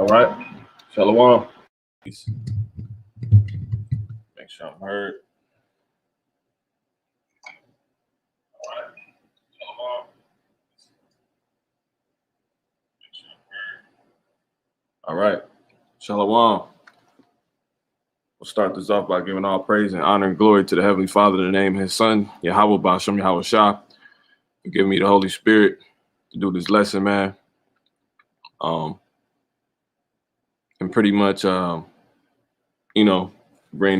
All right. Shalom. Peace. Make sure I'm heard. All right. Shalom. All right. Shalom. We'll start this off by giving all praise and honor and glory to the Heavenly Father in the name of His Son, Yahweh Ba'Shem Yahweh Shah, for giving me the Holy Spirit to do this lesson, man. And pretty much, bring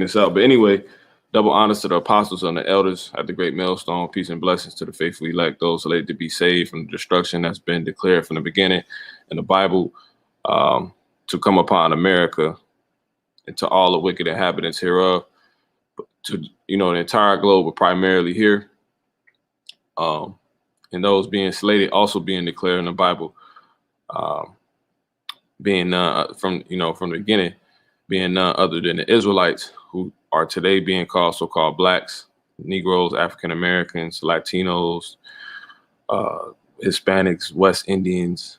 this out. But anyway, double honors to the apostles and the elders at the great millstone. Peace and blessings to the faithful elect, those selected to be saved from the destruction that's been declared from the beginning in the Bible to come upon America and to all the wicked inhabitants hereof, to the entire globe, but primarily here. And those being slated also being declared in the Bible, being from the beginning, being none other than the Israelites, who are today being called so-called blacks, Negroes, African Americans, Latinos, Hispanics, West Indians,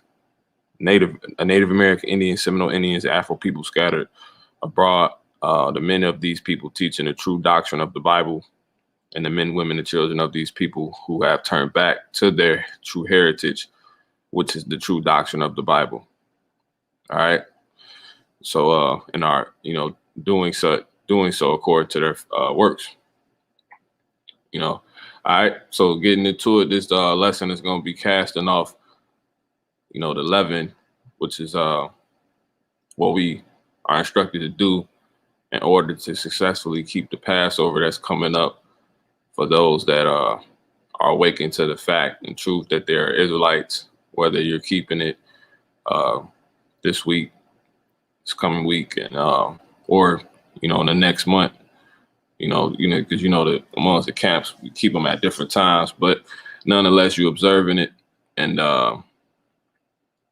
Native American Indians, Seminole Indians, Afro people scattered abroad. The men of these people teaching the true doctrine of the Bible, and the men, women, and children of these people who have turned back to their true heritage, which is the true doctrine of the Bible. All right. So, and are doing so according to their works. All right. So getting into it, this lesson is going to be casting off, the leaven, which is what we are instructed to do in order to successfully keep the Passover that's coming up for those that are awakened to the fact and truth that they're Israelites, whether you're keeping it this week, this coming week, and or in the next month, because that amongst the camps we keep them at different times, but nonetheless you're observing it, and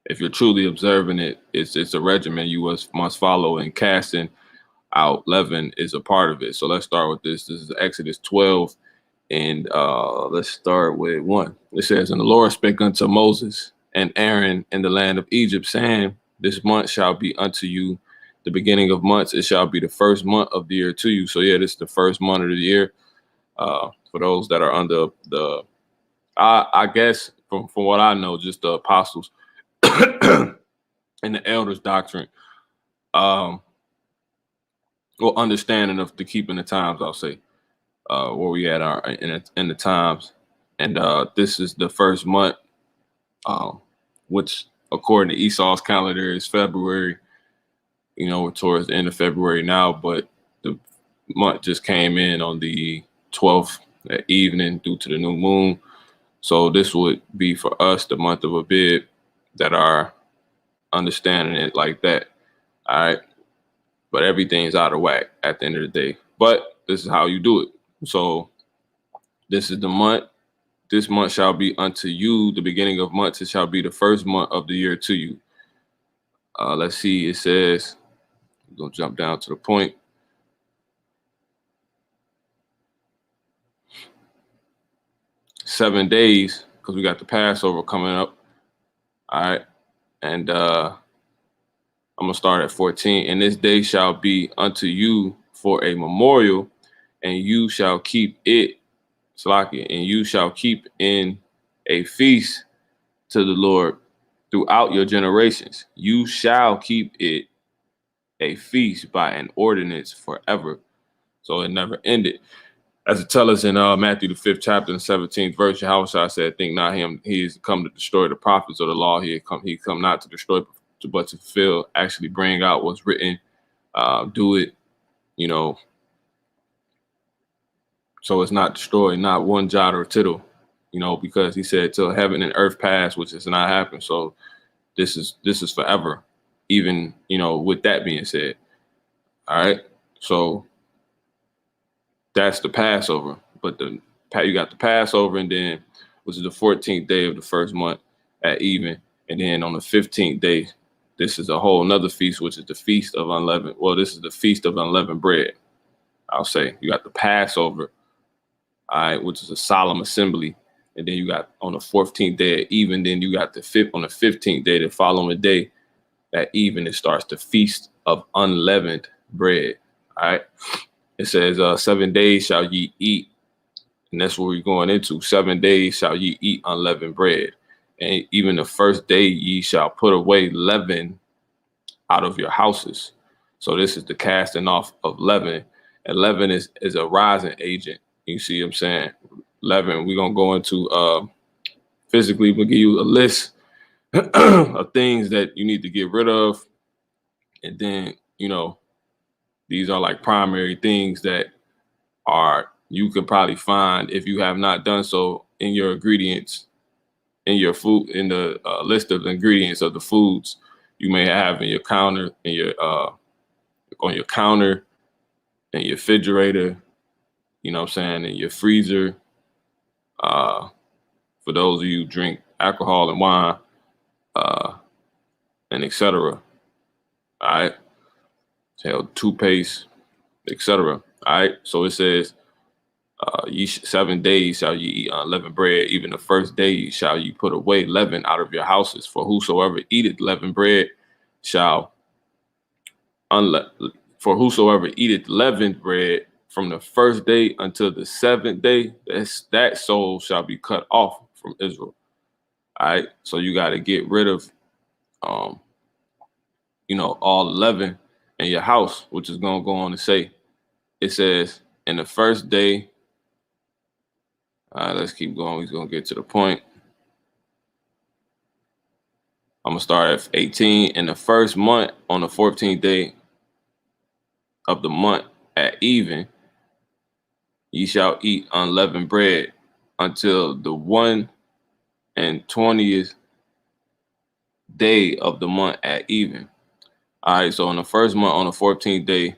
if you're truly observing it, it's a regimen you must follow, and casting out leaven is a part of it. So let's start with this. This is Exodus 12, and let's start with 1. It says, "And the Lord spake unto Moses and Aaron in the land of Egypt, saying, This month shall be unto you the beginning of months. It shall be the first month of the year to you." So yeah, this is the first month of the year. For those that are under I guess from what I know, just the apostles and the elders' doctrine, understanding of the keeping the times, I'll say, where we at in the times, and this is the first month, which according to Esau's calendar is February. We're towards the end of February now, but the month just came in on the 12th at evening due to the new moon. So this would be for us the month of Abib that are understanding it like that. All right. But everything's out of whack at the end of the day. But this is how you do it. So this is the month. This month shall be unto you the beginning of months. It shall be the first month of the year to you. Let's see. It says, we're going to jump down to the point. "7 days, because we got the Passover coming up. All right. And I'm going to start at 14. "And this day shall be unto you for a memorial, and you shall keep it," Salakia, "and you shall keep in a feast to the Lord throughout your generations. You shall keep it a feast by an ordinance forever." So it never ended. As it tells us in Matthew the 5th chapter and 17th verse, Yahushua said, "Think not him, he is come to destroy the prophets of the law. He come not to destroy, but to fulfill," actually bring out what's written, do it, so it's not destroyed, not one jot or tittle, because he said till heaven and earth pass, which has not happened. So this is forever, even, with that being said. All right. So that's the Passover, but you got the Passover, and then, which is the 14th day of the first month at even. And then on the 15th day, this is a whole another feast, which is the Feast of Unleavened. Well, this is the Feast of Unleavened Bread. I'll say you got the Passover, all right, which is a solemn assembly. And then you got on the 14th day at even, then you got on the 15th day, the following day, at even it starts the feast of unleavened bread. All right. It says, 7 days shall ye eat. And that's what we're going into. 7 days shall ye eat unleavened bread. And even the first day ye shall put away leaven out of your houses. So this is the casting off of leaven. And leaven is a rising agent. You see what I'm saying? Leaven, we're going to go into physically, we'll give you a list of things that you need to get rid of. And then, these are like primary things that you could probably find if you have not done so in your ingredients, in your food, in the list of ingredients of the foods you may have in your counter, in your on your counter, in your refrigerator, you know what I'm saying, in your freezer. For those of you who drink alcohol and wine, and etc. All right, toothpaste, etc. All right, so it says, 7 days shall ye eat unleavened bread. Even the first day shall ye put away leaven out of your houses. For whosoever eateth leavened bread shall for whosoever eateth leavened bread from the first day until the 7th day, that soul shall be cut off from Israel. All right, so you got to get rid of, all the leaven in your house, which is gonna go on to say, it says, in the first day. All right, let's keep going. He's gonna get to the point. I'm gonna start at 18. In the first month, on the 14th day of the month at even, ye shall eat unleavened bread until the 120th day of the month at even. All right, so in the first month, on the 14th day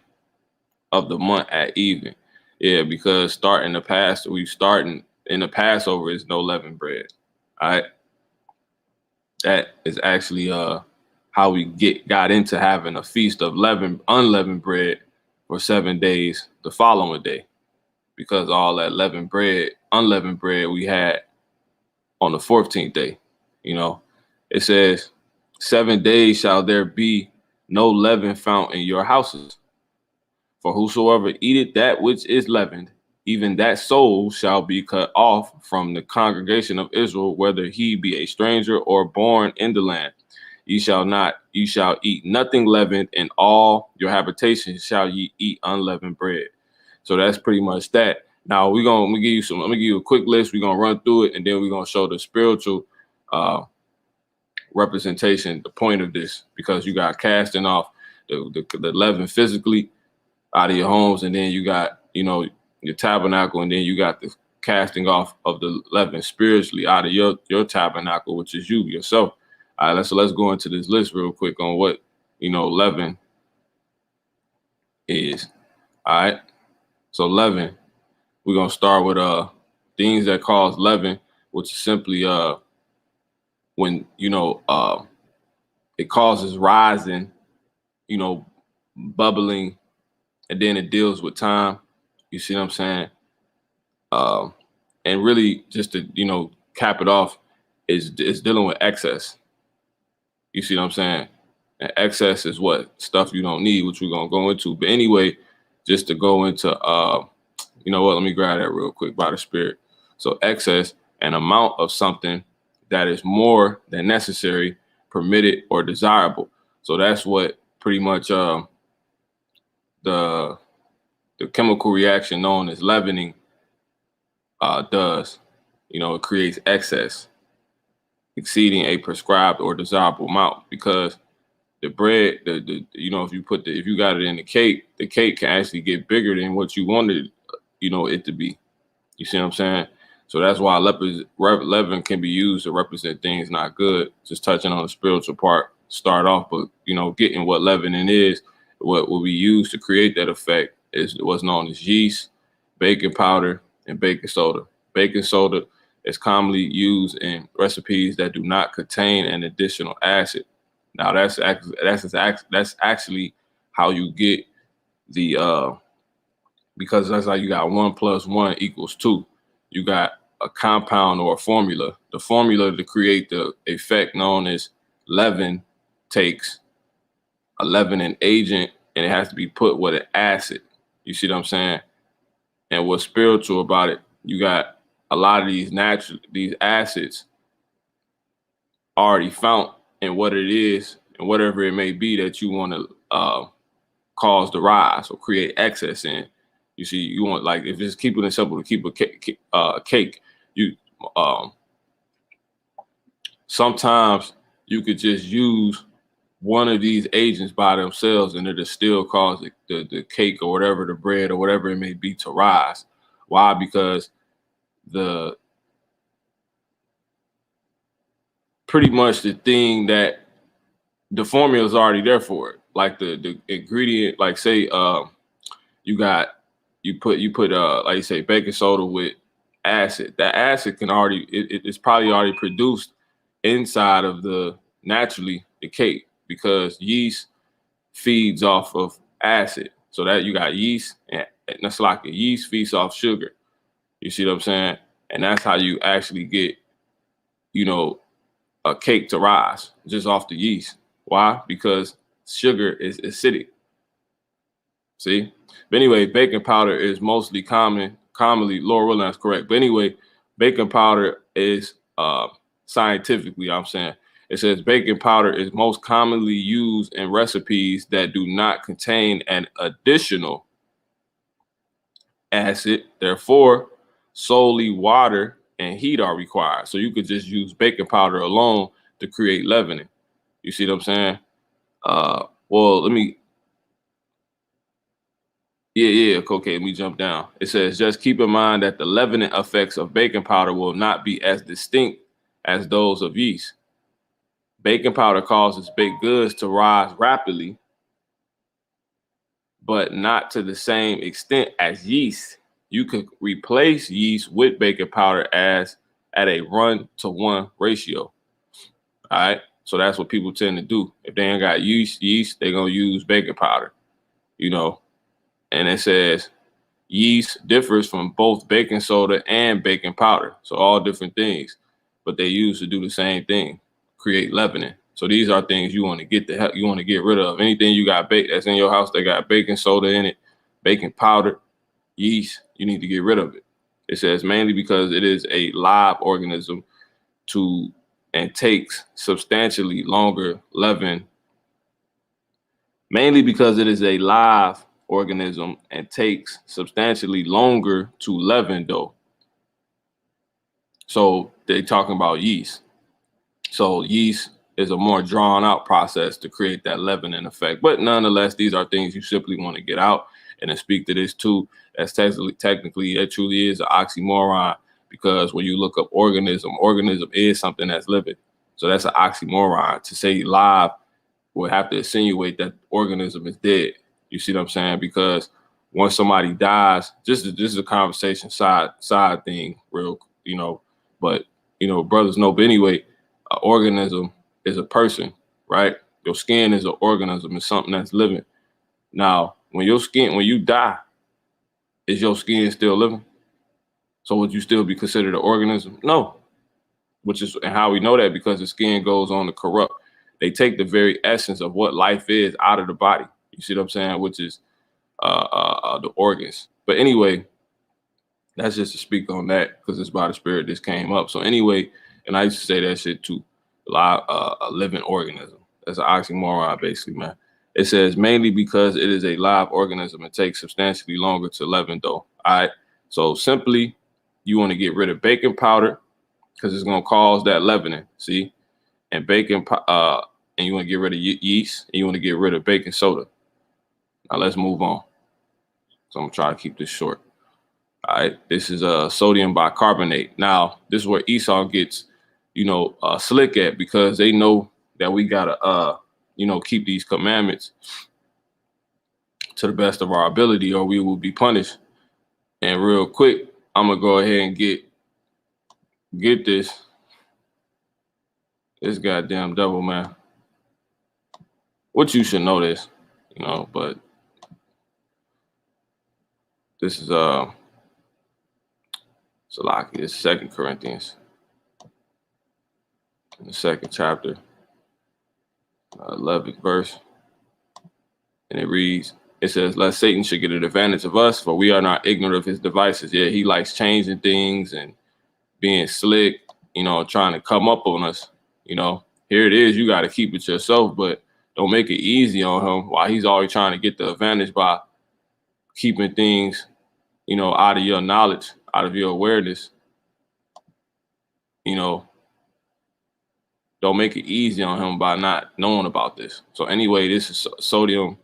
of the month at even. Yeah, because starting the in the Passover is no leavened bread. All right. That is actually how we got into having a feast of unleavened bread for 7 days the following day, because all that unleavened bread we had on the 14th day. It says, 7 days shall there be no leaven found in your houses. For whosoever eateth that which is leavened, even that soul shall be cut off from the congregation of Israel, whether he be a stranger or born in the land. You shall eat nothing leavened, in all your habitations shall ye eat unleavened bread. So that's pretty much that. Now I'm gonna give you a quick list. We're gonna run through it, and then we're gonna show the spiritual representation, the point of this, because you got casting off the leaven physically out of your homes, and then you got your tabernacle, and then you got the casting off of the leaven spiritually out of your tabernacle, which is you yourself. All right, let's go into this list real quick on what leaven is. All right, so leaven, we're gonna start with things that cause leaven, which is simply when it causes rising, bubbling, and then it deals with time. You see what I'm saying? And really, just to cap it off, is dealing with excess. You see what I'm saying? And excess is what stuff you don't need, which we're gonna go into. But anyway, just to go into let me grab that real quick by the Spirit. So excess, an amount of something that is more than necessary, permitted, or desirable. So that's what pretty much the chemical reaction known as leavening does. It creates excess exceeding a prescribed or desirable amount, because the bread, if you got it in the cake can actually get bigger than what you wanted it to be. You see what I'm saying? So that's why leaven can be used to represent things not good. Just touching on the spiritual part, start off, but getting what leavening is, what will be used to create that effect is what's known as yeast, baking powder, and baking soda. Baking soda is commonly used in recipes that do not contain an additional acid. Now that's actually how you get the because that's how you got 1 + 1 = 2. You got a compound or a formula. The formula to create the effect known as leaven takes a leavening agent, and it has to be put with an acid. You see what I'm saying? And what's spiritual about it, you got a lot of these acids already found in what it is and whatever it may be that you want to cause the rise or create excess in. You see, you want, like, if it's keeping it simple to keep a cake, you sometimes you could just use one of these agents by themselves and it'll still cause the cake or whatever, the bread or whatever it may be, to rise. Why? Because the pretty much the thing that the formula is already there for it. Like the ingredient, like say you put like you say baking soda with acid. That acid can already it's probably already produced inside of the cake, because yeast feeds off of acid. So that you got yeast, and that's like a yeast feeds off sugar. You see what I'm saying? And that's how you actually get, you know, a cake to rise, just off the yeast. Why? Because sugar is acidic. See? But anyway, baking powder is mostly commonly, Laura Willing, that's correct. But anyway, baking powder is scientifically, I'm saying, it says baking powder is most commonly used in recipes that do not contain an additional acid. Therefore, solely water and heat are required. So you could just use baking powder alone to create leavening. You see what I'm saying? Well, okay, let me jump down. It says, just keep in mind that the leavening effects of baking powder will not be as distinct as those of yeast. Baking powder causes baked goods to rise rapidly, but not to the same extent as yeast. You could replace yeast with baking powder as at a 1-to-1 ratio. All right. So that's what people tend to do. If they ain't got yeast, they're going to use baking powder, you know. And it says yeast differs from both baking soda and baking powder. So all different things, but they use to do the same thing, create leavening. So these are things you want to get rid of. Anything you got baked that's in your house that got baking soda in it, baking powder, yeast, you need to get rid of it. It says mainly because it is a live organism and takes substantially longer leaven. Mainly because it is a live organism and takes substantially longer to leaven dough. So they're talking about yeast. So yeast is a more drawn out process to create that leavening effect. But nonetheless, these are things you simply want to get out. And to speak to this too, as technically it truly is an oxymoron, because when you look up organism is something that's living. So that's an oxymoron. To say live would have to insinuate that organism is dead. You see what I'm saying? Because once somebody dies, this is a conversation side thing, real, but brothers know. But anyway, an organism is a person, right? Your skin is an organism, it's something that's living. Now, when you die, is your skin still living? So would you still be considered an organism? No. And how we know that, because the skin goes on to corrupt. They take the very essence of what life is out of the body. You see what I'm saying? Which is the organs. But anyway, that's just to speak on that, because it's by the spirit this came up. So anyway, and I used to say that shit too. A living organism. That's an oxymoron, basically, man. It says mainly because it is a live organism, it takes substantially longer to leaven dough. All right. So simply, you want to get rid of baking powder because it's going to cause that leavening. See, and and you want to get rid of yeast, and you want to get rid of baking soda. Now let's move on. So I'm gonna try to keep this short. All right. This is sodium bicarbonate. Now this is where Esau gets, slick at, because they know that we gotta, keep these commandments to the best of our ability, or we will be punished. And real quick, I'm gonna go ahead and get this goddamn devil, man. What you should know this, but this is Salaki, it's 2 Corinthians, in the 2nd chapter, 11th verse. And it reads, it says, lest Satan should get an advantage of us, for we are not ignorant of his devices. Yeah, he likes changing things and being slick, trying to come up on us. Here it is, you got to keep it yourself, but don't make it easy on him while he's always trying to get the advantage by keeping things, out of your knowledge, out of your awareness. Don't make it easy on him by not knowing about this. So anyway, this is sodium,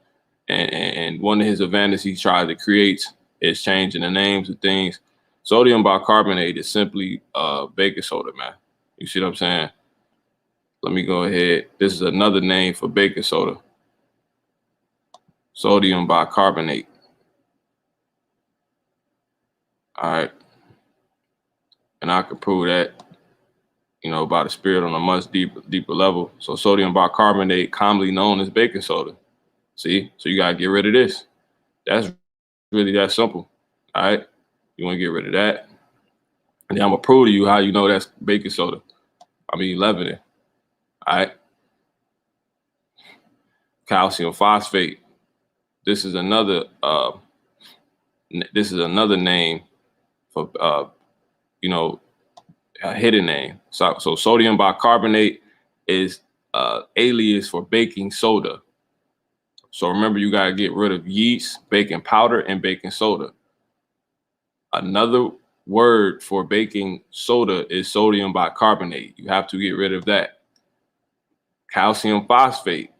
and one of his advantages he tried to create is changing the names of things. Sodium bicarbonate is simply baking soda, man. You see what I'm saying? Let me go ahead. This is another name for baking soda. Sodium bicarbonate. All right. And I can prove that, by the spirit on a much deeper level. So sodium bicarbonate, commonly known as baking soda. See? So you got to get rid of this. That's really that simple. All right. You want to get rid of that. And then I'm going to prove to you how you know that's baking soda. Leavening. All right. Calcium phosphate. This is another name for a hidden name. So sodium bicarbonate is alias for baking soda. So remember, you got to get rid of yeast, baking powder, and baking soda. Another word for baking soda is sodium bicarbonate. You have to get rid of that. Calcium phosphate.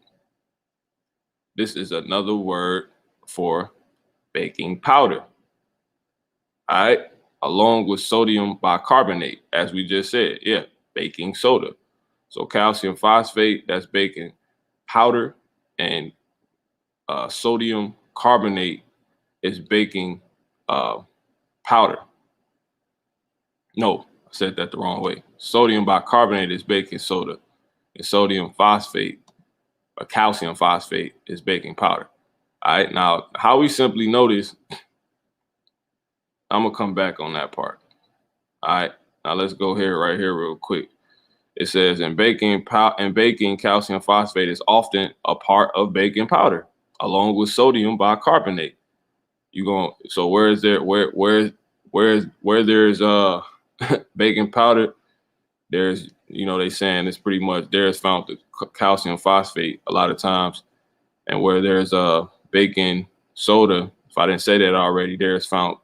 This is another word for baking powder. All right. Along with sodium bicarbonate, as we just said. Yeah, baking soda. So calcium phosphate, that's baking powder, and sodium carbonate is baking powder. No, I said that the wrong way. Sodium bicarbonate is baking soda, and sodium phosphate, or calcium phosphate, is baking powder. All right, now how we simply know this, I'm gonna come back on that part. All right, now let's go here, right here, real quick. It says in baking, calcium phosphate is often a part of baking powder, along with sodium bicarbonate. So where there's baking powder, there's they saying it's pretty much there's found the calcium phosphate a lot of times, and where there's baking soda, if I didn't say that already, there's found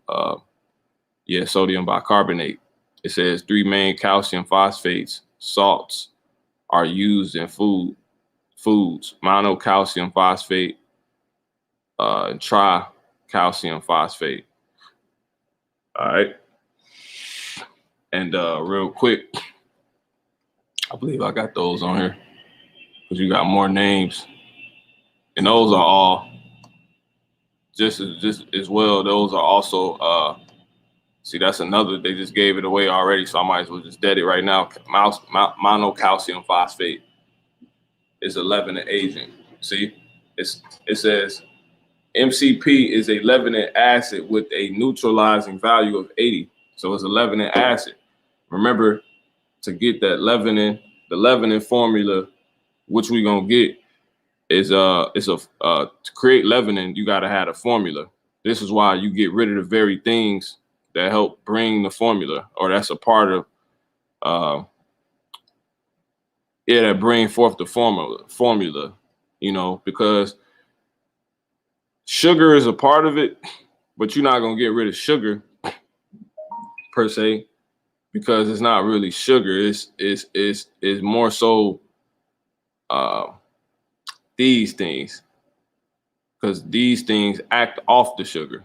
sodium bicarbonate. It says 3 main calcium phosphates salts are used in foods: monocalcium phosphate, and tricalcium phosphate. All right. And real quick, I believe I got those on here because you got more names, and those are all just as well. Those are also see, that's another. They just gave it away already, so I might as well just dead it right now. Monocalcium phosphate is a leavening agent. See, it says MCP is a leavening acid with a neutralizing value of 80. So it's a leavening acid. Remember, to get that leavening, the leavening formula, which we're gonna get, is to create leavening, you gotta have a formula. This is why you get rid of the very things that help bring the formula, or that's a part of that bring forth the formula, because sugar is a part of it, but you're not gonna get rid of sugar per se, because it's not really sugar. It's more so these things, because these things act off the sugar.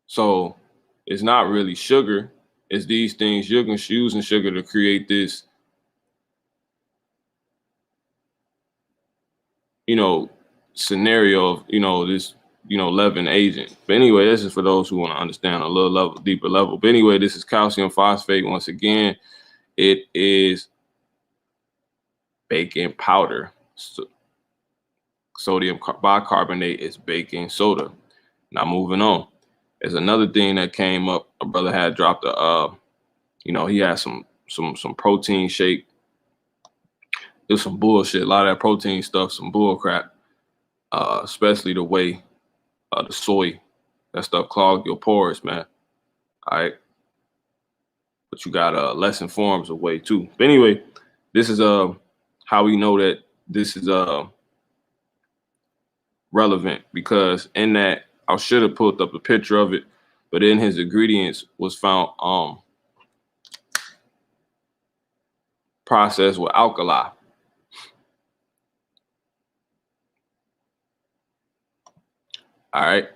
So it's not really sugar. It's these things you're using sugar to create this, scenario of, this, leaven agent. But anyway, this is for those who want to understand a little deeper level. But anyway, this is calcium phosphate. Once again, it is baking powder. Sodium bicarbonate is baking soda. Now moving on. There's another thing that came up. A brother had dropped he had some protein shake. It was some bullshit. A lot of that protein stuff, some bull crap. especially the way the soy, that stuff clog your pores, man. All right, but you got lesson forms of whey too. But anyway, this is how we know that this is relevant, because in that, I should have pulled up a picture of it, but in his ingredients was found processed with alkali. All right.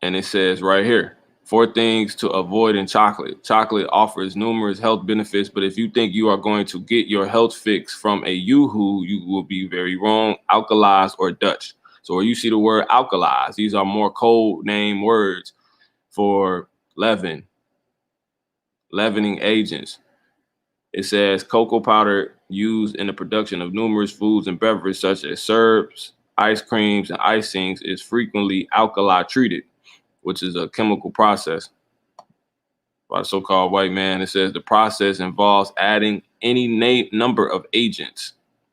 And it says right here, 4 things to avoid in chocolate. Chocolate offers numerous health benefits, but if you think you are going to get your health fix from a yoo-hoo, you will be very wrong. Alkalized or Dutch. So where you see the word alkalized, these are more code name words for leavening agents. It says cocoa powder used in the production of numerous foods and beverages such as syrups, ice creams, and icings is frequently alkali treated, which is a chemical process by the so-called white man. It says the process involves adding any number of agents.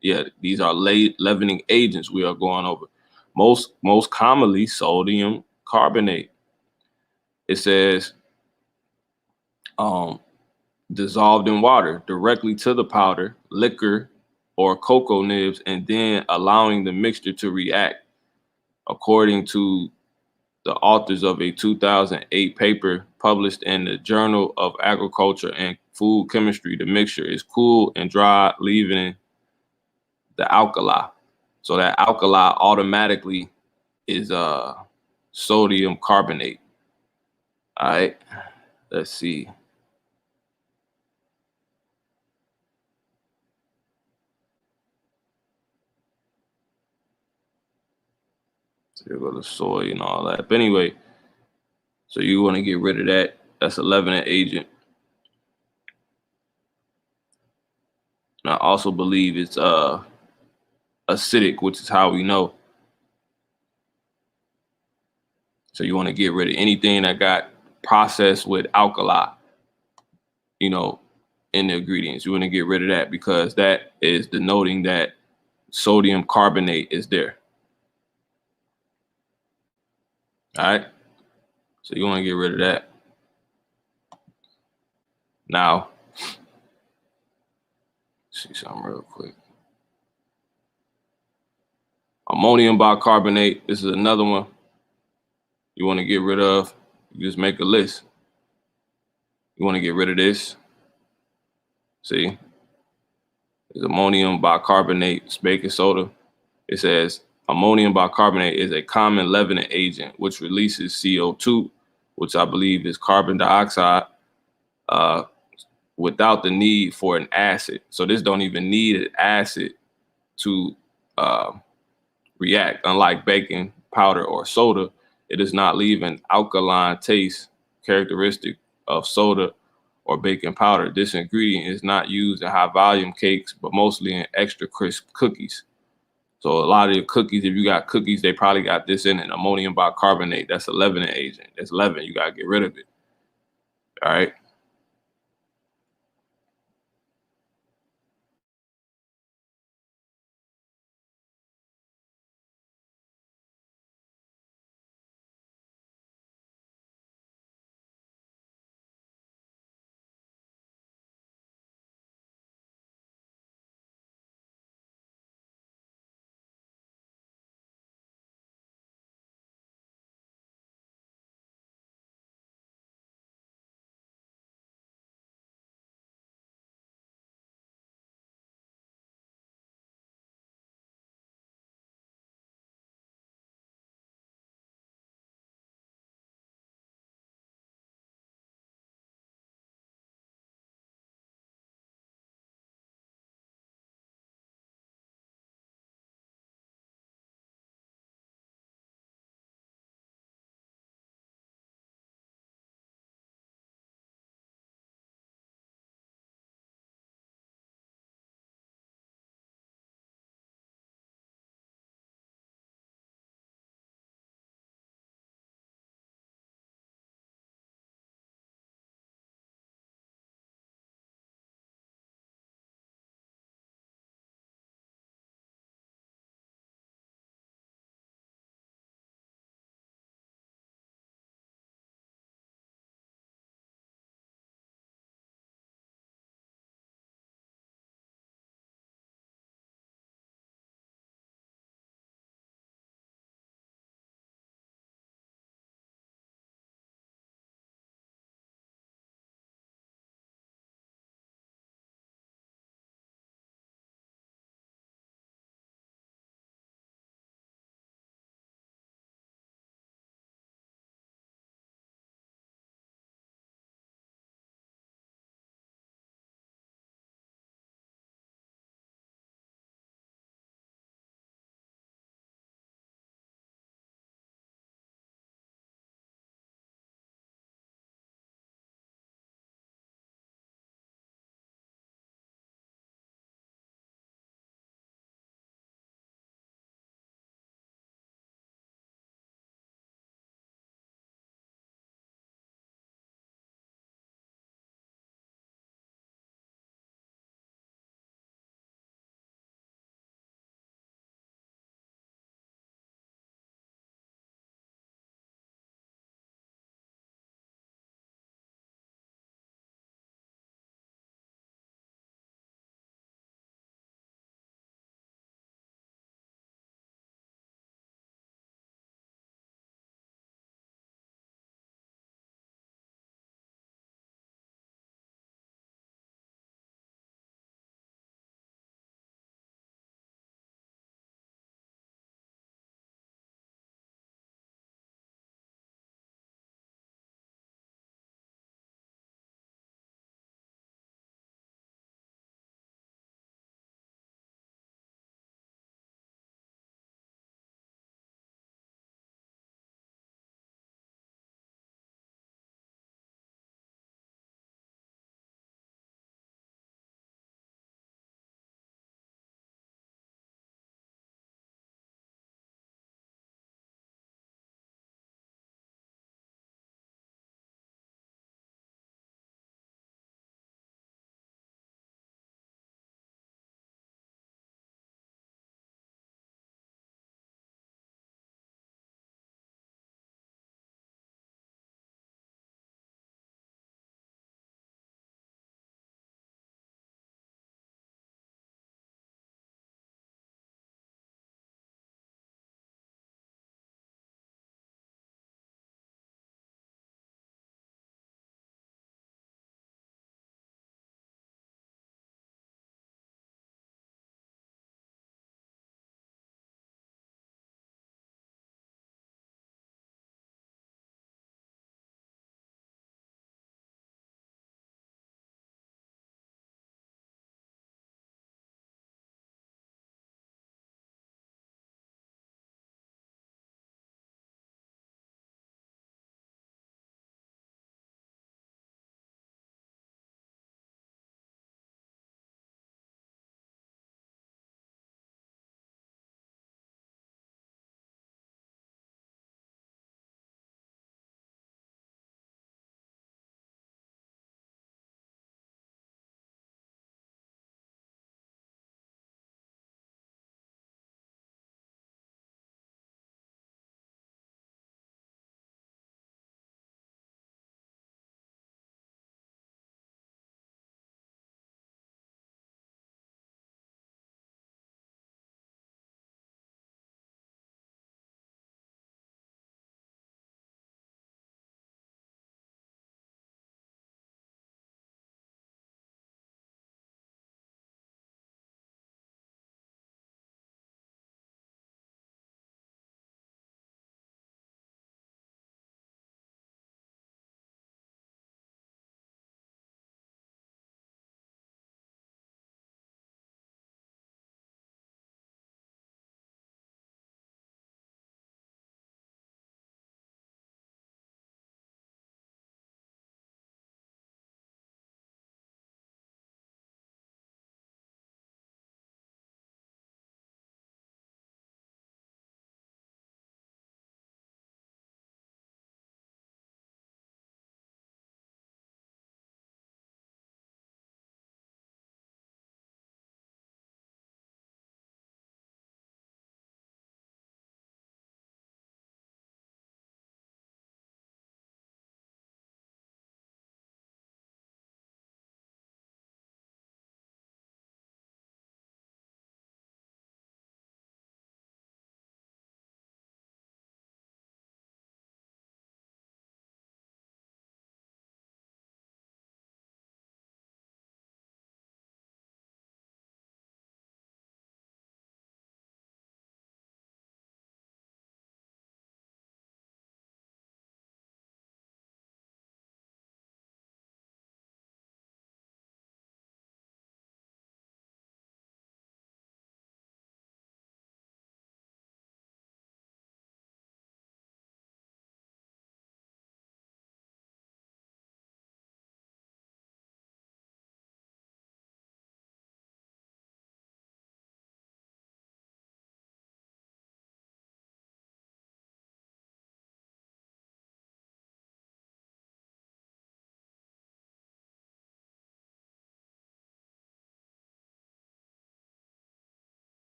Yeah, these are leavening agents we are going over. Most commonly sodium carbonate. It says dissolved in water directly to the powder, liquor, or cocoa nibs, and then allowing the mixture to react. According to the authors of a 2008 paper published in the Journal of Agriculture and Food Chemistry, the mixture is cool and dry, leaving the alkali. So that alkali automatically is sodium carbonate. All right, let's see. So you go to soy and all that. But anyway, so you want to get rid of that. That's a leavening agent. And I also believe it's acidic, which is how we know. So you want to get rid of anything that got processed with alkali, you know, in the ingredients. You want to get rid of that because that is denoting that sodium carbonate is there. All right. So you want to get rid of that. Now, see something real quick. Ammonium bicarbonate. This is another one you want to get rid of. You just make a list. You want to get rid of this. See, there's ammonium bicarbonate, it's baking soda. It says ammonium bicarbonate is a common leavening agent which releases CO2, which I believe is carbon dioxide, without the need for an acid. So this don't even need an acid to react. Unlike baking powder or soda, it does not leave an alkaline taste characteristic of soda or baking powder. This ingredient is not used in high volume cakes, but mostly in extra crisp cookies. So a lot of your cookies, if you got cookies, they probably got this in it, ammonium bicarbonate. That's a leavening agent. That's leaven. You got to get rid of it. All right.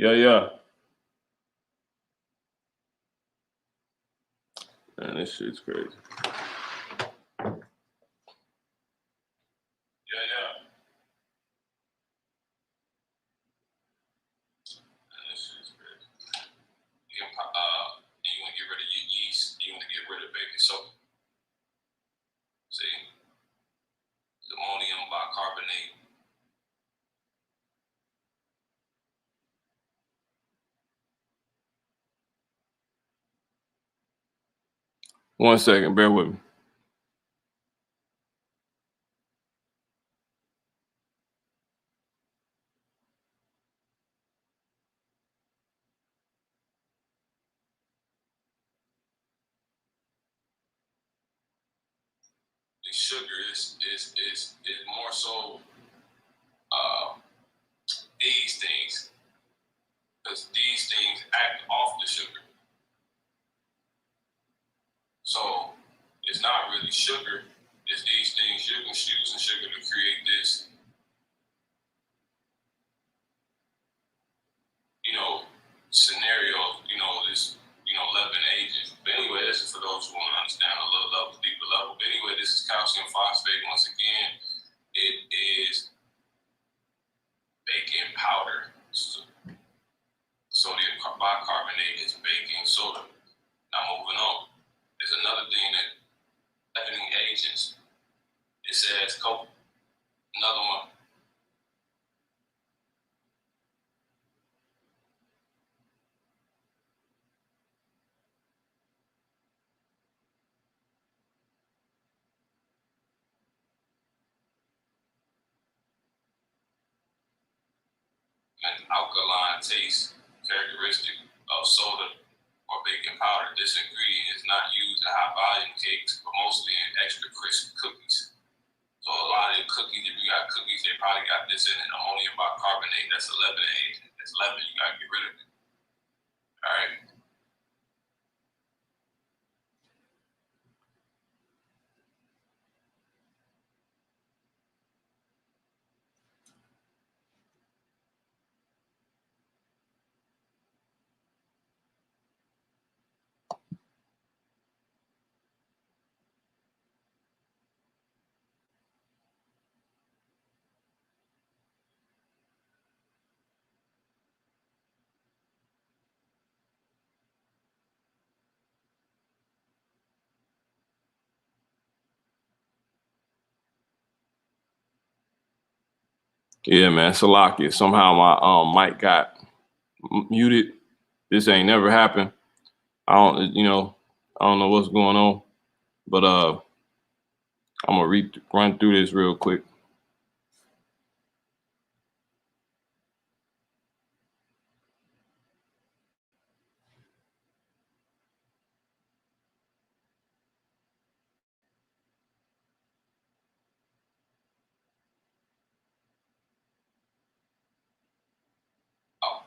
Yeah. Man, this shit's crazy. Yeah. Man, this shit's crazy. You want to get rid of your yeast. You want to get rid of baking soda. See, ammonium bicarbonate. One second, bear with me. The sugar is more so these things, because these things act off the sugar. So it's not really sugar. It's these things. You're using sugar to create this, scenario, this, leaven agent. But anyway, this is for those who want to understand a little level, deeper level. But anyway, this is calcium phosphate. Once again, it is baking powder. Sodium bicarbonate is baking soda. Now moving on. There's another thing that leavening agents. It says coke. Another one. An alkaline taste characteristic of soda or baking powder. This ingredient is not used in high volume cakes, but mostly in extra crisp cookies. So a lot of the cookies, if you got cookies, they probably got this in it, ammonium bicarbonate. That's a leavening agent. That's leaven. You gotta get rid of it. All right. Yeah, man. Salakia. Somehow my mic got muted. This ain't never happened. I don't know what's going on, but I'm gonna run through this real quick. Oh.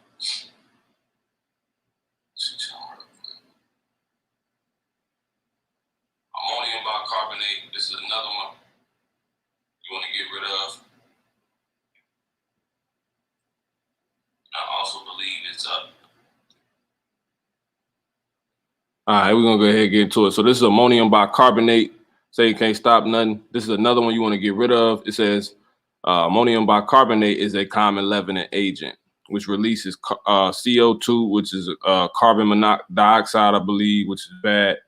Ammonium bicarbonate. This is another one you want to get rid of. I also believe it's up. All right, we're gonna go ahead and get into it. So this is ammonium bicarbonate. Say you can't stop nothing. This is another one you want to get rid of. It says ammonium bicarbonate is a common leavening agent, which releases CO2, which is carbon dioxide, I believe, which is bad,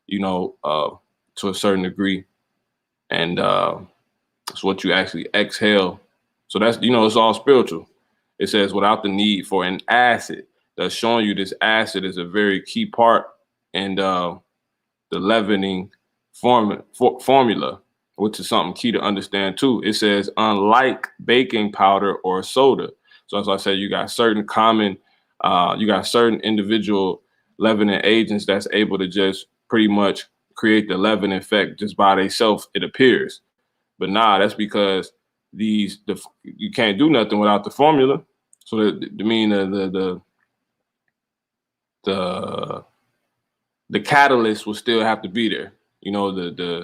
to a certain degree. And it's what you actually exhale. So that's, it's all spiritual. It says without the need for an acid. That's showing you this acid is a very key part in the leavening formula, which is something key to understand too. It says unlike baking powder or soda. So as I said, you got certain individual leavening agents that's able to just pretty much create the leaven effect just by themselves, it appears. But nah, that's because you can't do nothing without the formula. So the catalyst will still have to be there. The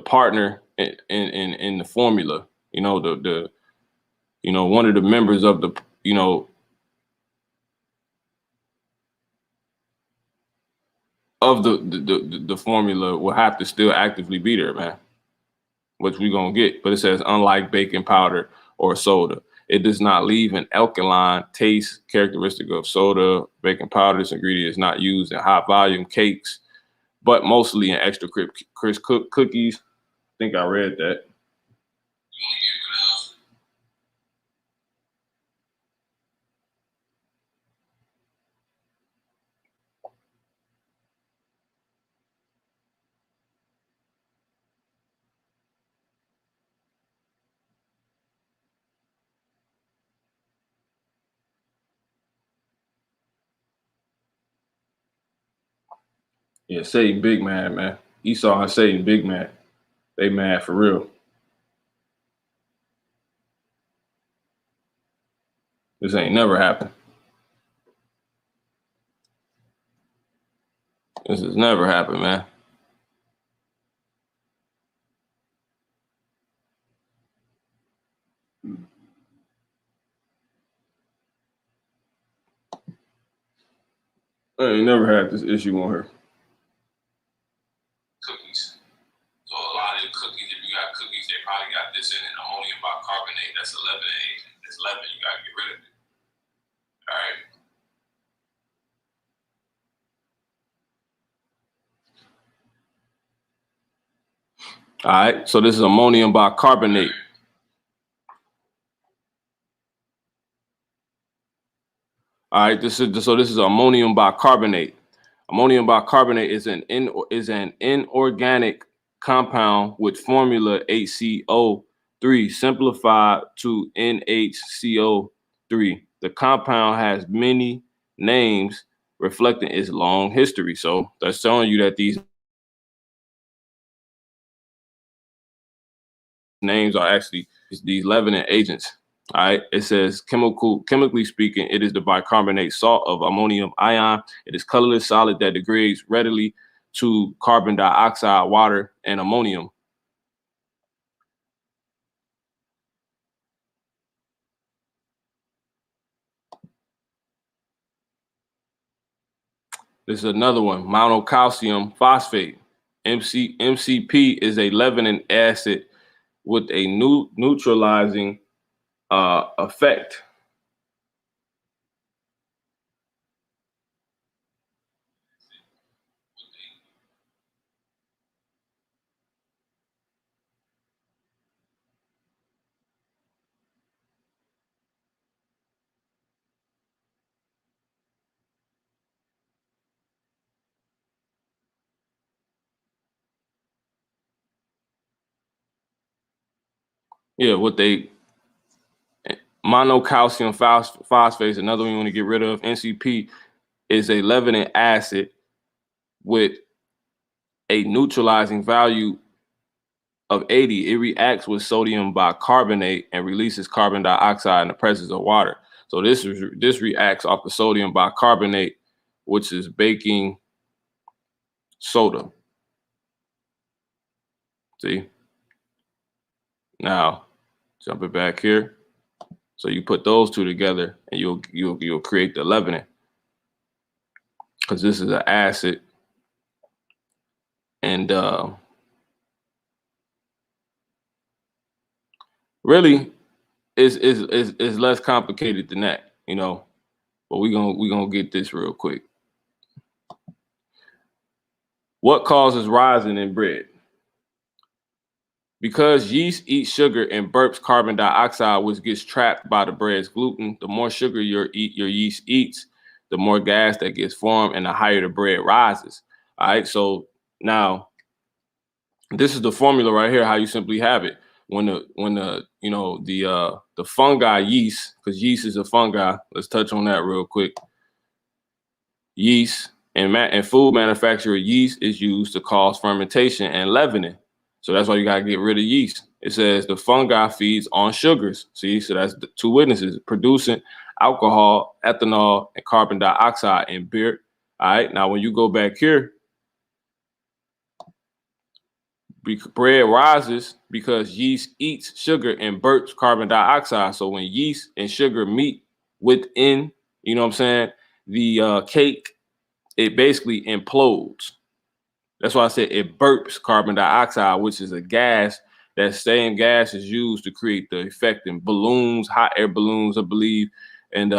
partner in the formula. One of the members of the of the formula will have to still actively be there, man, which we're going to get. But it says, unlike baking powder or soda, it does not leave an alkaline taste characteristic of soda. Baking powder, this ingredient is not used in high volume cakes, but mostly in extra crisp cookies. I think I read that. Yeah, Satan big mad, man. Esau and Satan big mad. They mad for real. This ain't never happened. This has never happened, man. I ain't never had this issue on her. Cookies. So a lot of the cookies, if you got cookies, they probably got this in it, ammonium bicarbonate. That's 11 agent. It's 11. You gotta get rid of it. All right. All right, so this is ammonium bicarbonate. All right, this is ammonium bicarbonate. Ammonium bicarbonate is an inorganic compound with formula HCO3 simplified to NHCO3. The compound has many names reflecting its long history. So that's showing you that these names are actually these leavening agents. All right, it says chemically speaking, it is the bicarbonate salt of ammonium ion. It is colorless solid that degrades readily to carbon dioxide, water, and ammonium. This is another one, monocalcium phosphate. MCP is a leavening acid with a neutralizing effect. Yeah, what they monocalcium phosphate is another one you want to get rid of. NCP is a leavening acid with a neutralizing value of 80. It reacts with sodium bicarbonate and releases carbon dioxide in the presence of water. So this reacts off the sodium bicarbonate, which is baking soda. See? Now, jump it back here. So you put those two together and you'll create the leavening. Because this is an acid. And really is less complicated than that, you know. But we're gonna get this real quick. What causes rising in bread? Because yeast eats sugar and burps carbon dioxide, which gets trapped by the bread's gluten. The more sugar your yeast eats, the more gas that gets formed, and the higher the bread rises. All right. So now, this is the formula right here. How you simply have it when the fungi yeast, because yeast is a fungi. Let's touch on that real quick. Yeast and food manufacturer yeast is used to cause fermentation and leavening. So that's why you gotta get rid of yeast. It says the fungi feeds on sugars. See, so that's the two witnesses producing alcohol, ethanol, and carbon dioxide in beer. All right. Now, when you go back here, bread rises because yeast eats sugar and burps carbon dioxide. So when yeast and sugar meet within, you know what I'm saying, the cake, it basically implodes. That's why I said it burps carbon dioxide, which is a gas. That same gas is used to create the effect in balloons, hot air balloons, I believe. And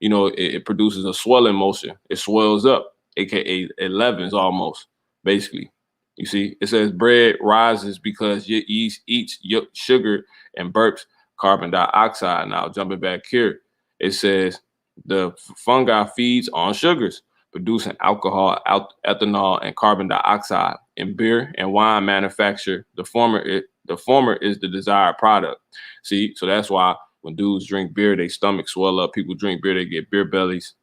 it produces a swelling motion. It swells up, aka it leavens almost, basically. You see, it says bread rises because your yeast eats sugar and burps carbon dioxide. Now, jumping back here, it says the fungi feeds on sugars, producing alcohol, ethanol, and carbon dioxide. In beer and wine manufacture, the former is the desired product. See, so that's why when dudes drink beer, their stomach swell up. People drink beer, they get beer bellies,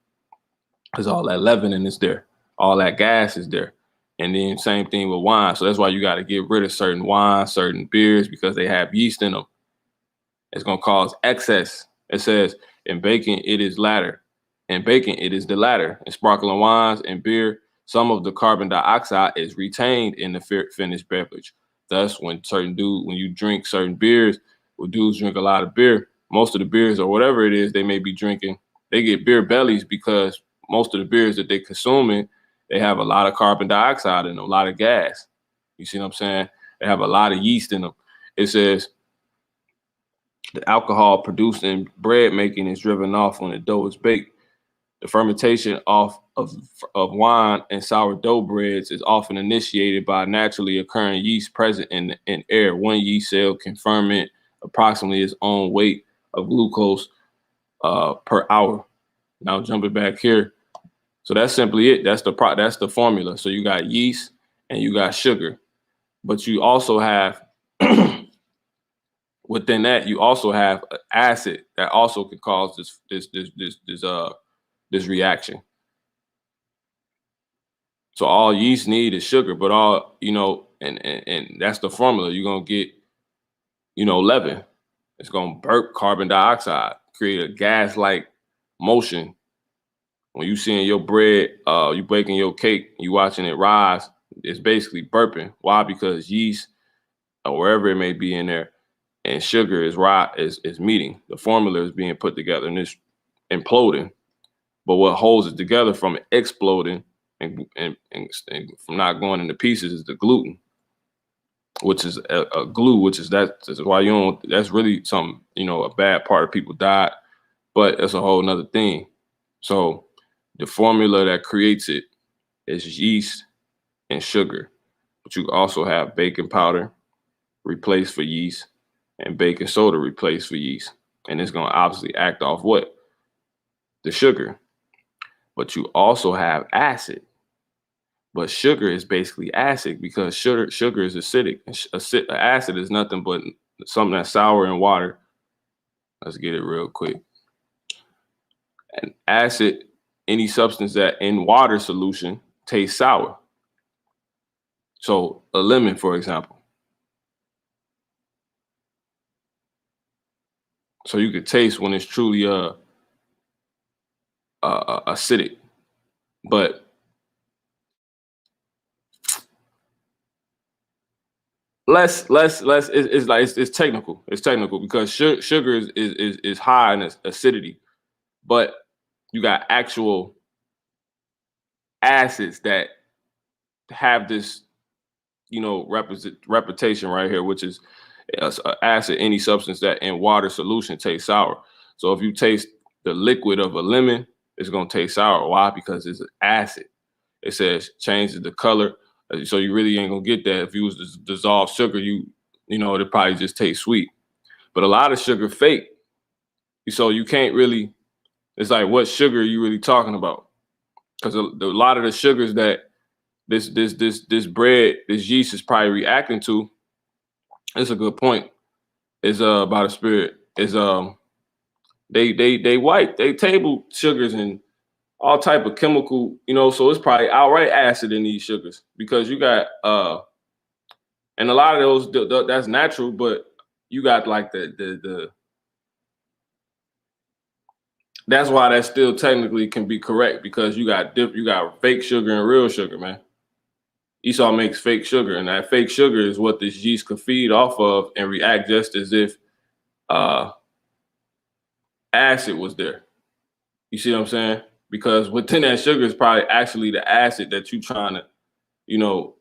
because all that leavening is there, all that gas is there. And then same thing with wine. So that's why you got to get rid of certain wines, certain beers, because they have yeast in them. It's going to cause excess. It says in baking, it is latter. In baking, it is the latter. In sparkling wines and beer, some of the carbon dioxide is retained in the finished beverage. Thus, when you drink certain beers, when dudes drink a lot of beer, most of the beers or whatever it is they may be drinking, they get beer bellies because most of the beers that they're consuming, they have a lot of carbon dioxide in them, a lot of gas. You see what I'm saying? They have a lot of yeast in them. It says the alcohol produced in bread making is driven off when the dough is baked. The fermentation of wine and sourdough breads is often initiated by naturally occurring yeast present in air. One yeast cell can ferment approximately its own weight of glucose per hour. Now jumping back here, so that's simply it. That's the formula. So you got yeast and you got sugar, but you also have within that you also have acid that also can cause this reaction. So all yeast need is sugar, but all, and that's the formula. You're going to get, leaven. It's going to burp carbon dioxide, create a gas-like motion. When you seeing your bread, you baking your cake, you watching it rise, it's basically burping. Why? Because yeast or wherever it may be in there and sugar is meeting. The formula is being put together and it's imploding. But what holds it together from exploding and from not going into pieces is the gluten, which is a glue, which is why that's really something, a bad part of people's diet, but that's a whole nother thing. So the formula that creates it is yeast and sugar, but you also have baking powder replaced for yeast and baking soda replaced for yeast. And it's going to obviously act off what? The sugar. But you also have acid. But sugar is basically acid because sugar is acidic. Acid is nothing but something that's sour in water. Let's get it real quick. And acid, any substance that in water solution tastes sour. So a lemon, for example. So you could taste when it's truly acidic. But it's technical. It's technical because sugar is high in acidity, but you got actual acids that have this, repetition right here, which is acid, any substance that in water solution tastes sour. So if you taste the liquid of a lemon, it's gonna taste sour. Why? Because it's acid. It says changes the color. So you really ain't gonna get that if you was to dissolve sugar. It'd probably just taste sweet. But a lot of sugar fake. So you can't really. It's like, what sugar are you really talking about? Because a lot of the sugars that this bread, this yeast is probably reacting to. It's a good point. Is by the spirit. Is they white. They table sugars and all type of chemical, so it's probably outright acid in these sugars because you got and a lot of those that's natural, but you got like the that's why that still technically can be correct because you got fake sugar and real sugar, man. Esau makes fake sugar, and that fake sugar is what this yeast could feed off of and react just as if acid was there. You see what I'm saying? because within that sugar is probably actually the acid that you trying to, you know,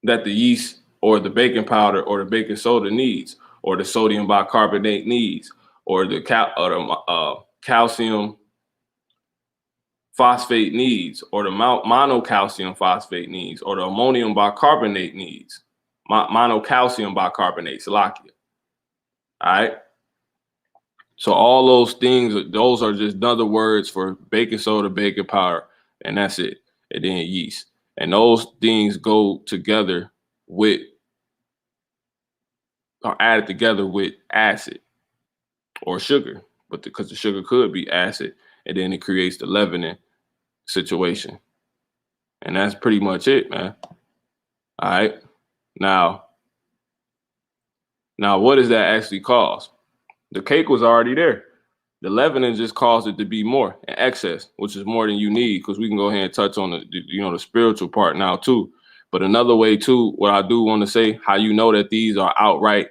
that the yeast or the baking powder or the baking soda needs, or the sodium bicarbonate needs, or the calcium phosphate needs, or the monocalcium phosphate needs, or the ammonium bicarbonate needs, monocalcium bicarbonate, Salakia. All right. So all those things, those are just other words for baking soda, baking powder, and that's it. And then yeast. And those things go together with, are added together with acid or sugar, but because the sugar could be acid, and then it creates the leavening situation. And that's pretty much it, man. All right. Now what does that actually cause? The cake was already there. The leavening just caused it to be more in excess, which is more than you need, because we can go ahead and touch on the spiritual part now too. But another way too, what I do want to say, how you know that these are outright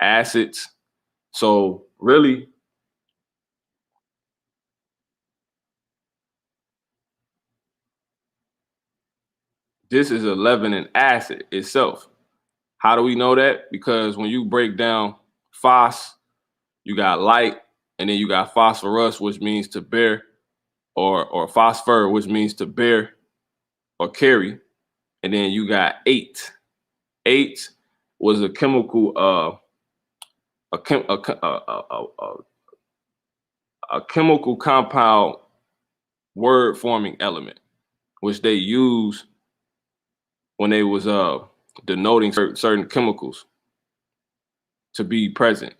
acids. So really, this is a leavening acid itself. How do we know that? Because when you break down phos, you got light, and then you got phosphorus, which means to bear, or phosphor, which means to bear or carry. And then you got eight. Eight was a chemical, a chemical compound word forming element, which they use when they was denoting certain chemicals to be present.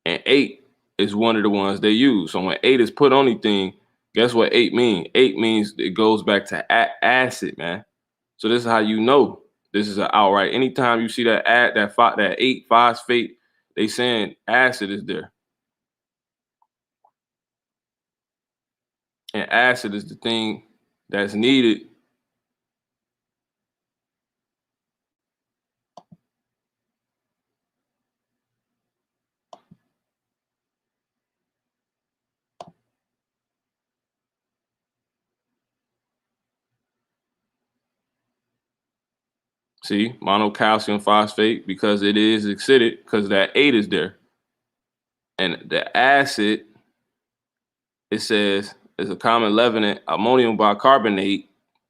And eight is one of the ones they use. So when eight is put on anything, guess what eight means? Eight means it goes back to acid, man. So this is how you know this is an outright. Anytime you see that that 8 phosphate, they saying acid is there. And acid is the thing that's needed. See, monocalcium phosphate, because it is acidic, because that 8 is there. And the acid, it says, is a common leavening, ammonium bicarbonate.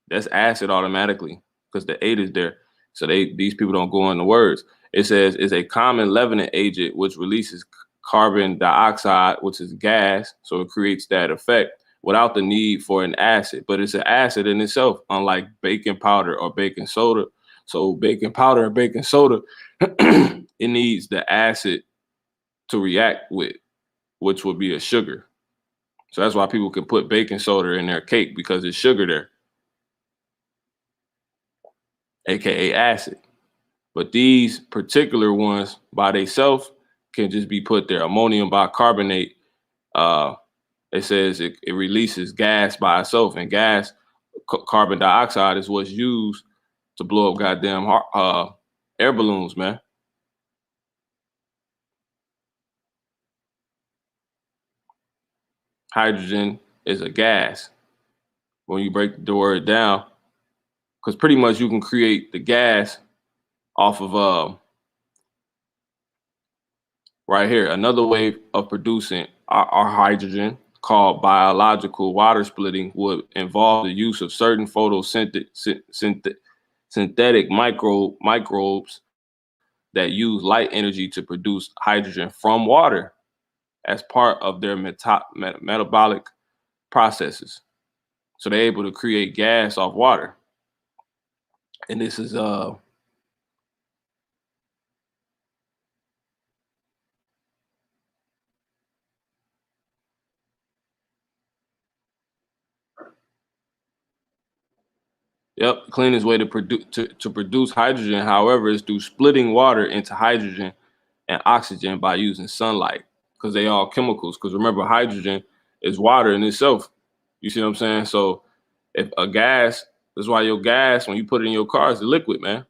That's acid automatically, because the 8 is there. So these people don't go on the words. It says is a common leavening agent which releases carbon dioxide, which is gas. So it creates that effect without the need for an acid. But it's an acid in itself, unlike baking powder or baking soda. So baking powder or baking soda, it needs the acid to react with, which would be a sugar. So that's why people can put baking soda in their cake, because there's sugar there, aka acid. But these particular ones by themselves can just be put there. Ammonium bicarbonate, it says it releases gas by itself, and gas, carbon dioxide, is what's used to blow up goddamn air balloons, man. Hydrogen is a gas when you break the word down, because pretty much you can create the gas off of right here. Another way of producing our hydrogen, called biological water splitting, would involve the use of certain synthetic microbes that use light energy to produce hydrogen from water as part of their metabolic processes. So they're able to create gas off water. And this is yep, the cleanest way to produce hydrogen, however, is through splitting water into hydrogen and oxygen by using sunlight, because they all chemicals. Because remember, hydrogen is water in itself. You see what I'm saying? So if a gas, that's why your gas, when you put it in your car, is a liquid, man.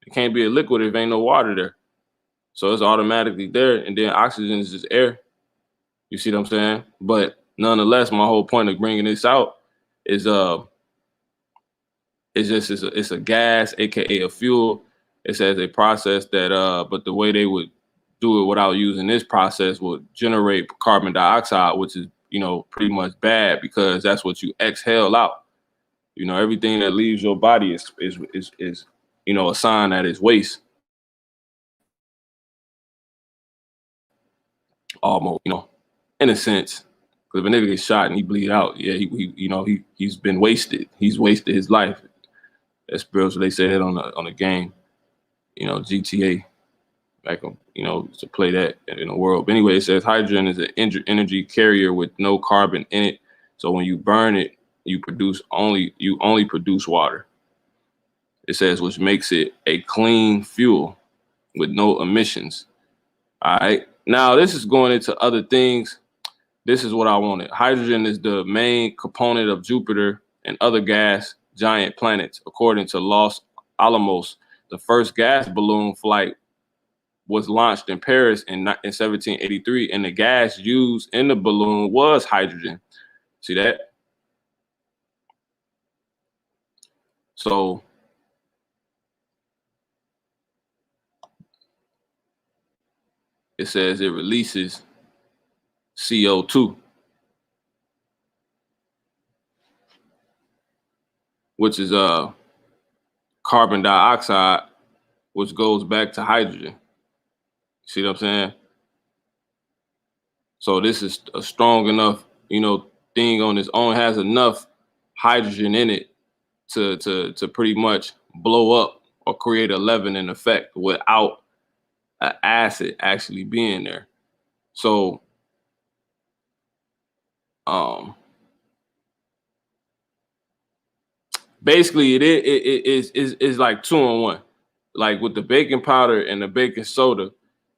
It can't be a liquid if ain't no water there. So it's automatically there. And then oxygen is just air. You see what I'm saying? But nonetheless, my whole point of bringing this out is it's a gas, aka a fuel. It says a process that but the way they would do it without using this process would generate carbon dioxide, which is, you know, pretty much bad because that's what you exhale out. You know, everything that leaves your body is you know, a sign that it's waste. Almost, you know, in a sense. Because if a nigga gets shot and he bleed out, yeah, he you know, he's been wasted. He's wasted his life. That's spiritual. They say that on the game, you know, GTA. Back on, you know, to play that in the world. But anyway, it says hydrogen is an energy carrier with no carbon in it. So when you burn it, you only produce water. It says, which makes it a clean fuel with no emissions. All right. Now this is going into other things. This is what I wanted. Hydrogen is the main component of Jupiter and other gas giant planets, according to Los Alamos. The first gas balloon flight was launched in Paris in 1783, and the gas used in the balloon was hydrogen. See that? So it says it releases CO2, which is carbon dioxide, which goes back to hydrogen. See what I'm saying? So this is a strong enough, you know, thing on its own. It has enough hydrogen in it to pretty much blow up or create a leavening effect without an acid actually being there. So basically it is like 2-in-1. Like with the baking powder and the baking soda,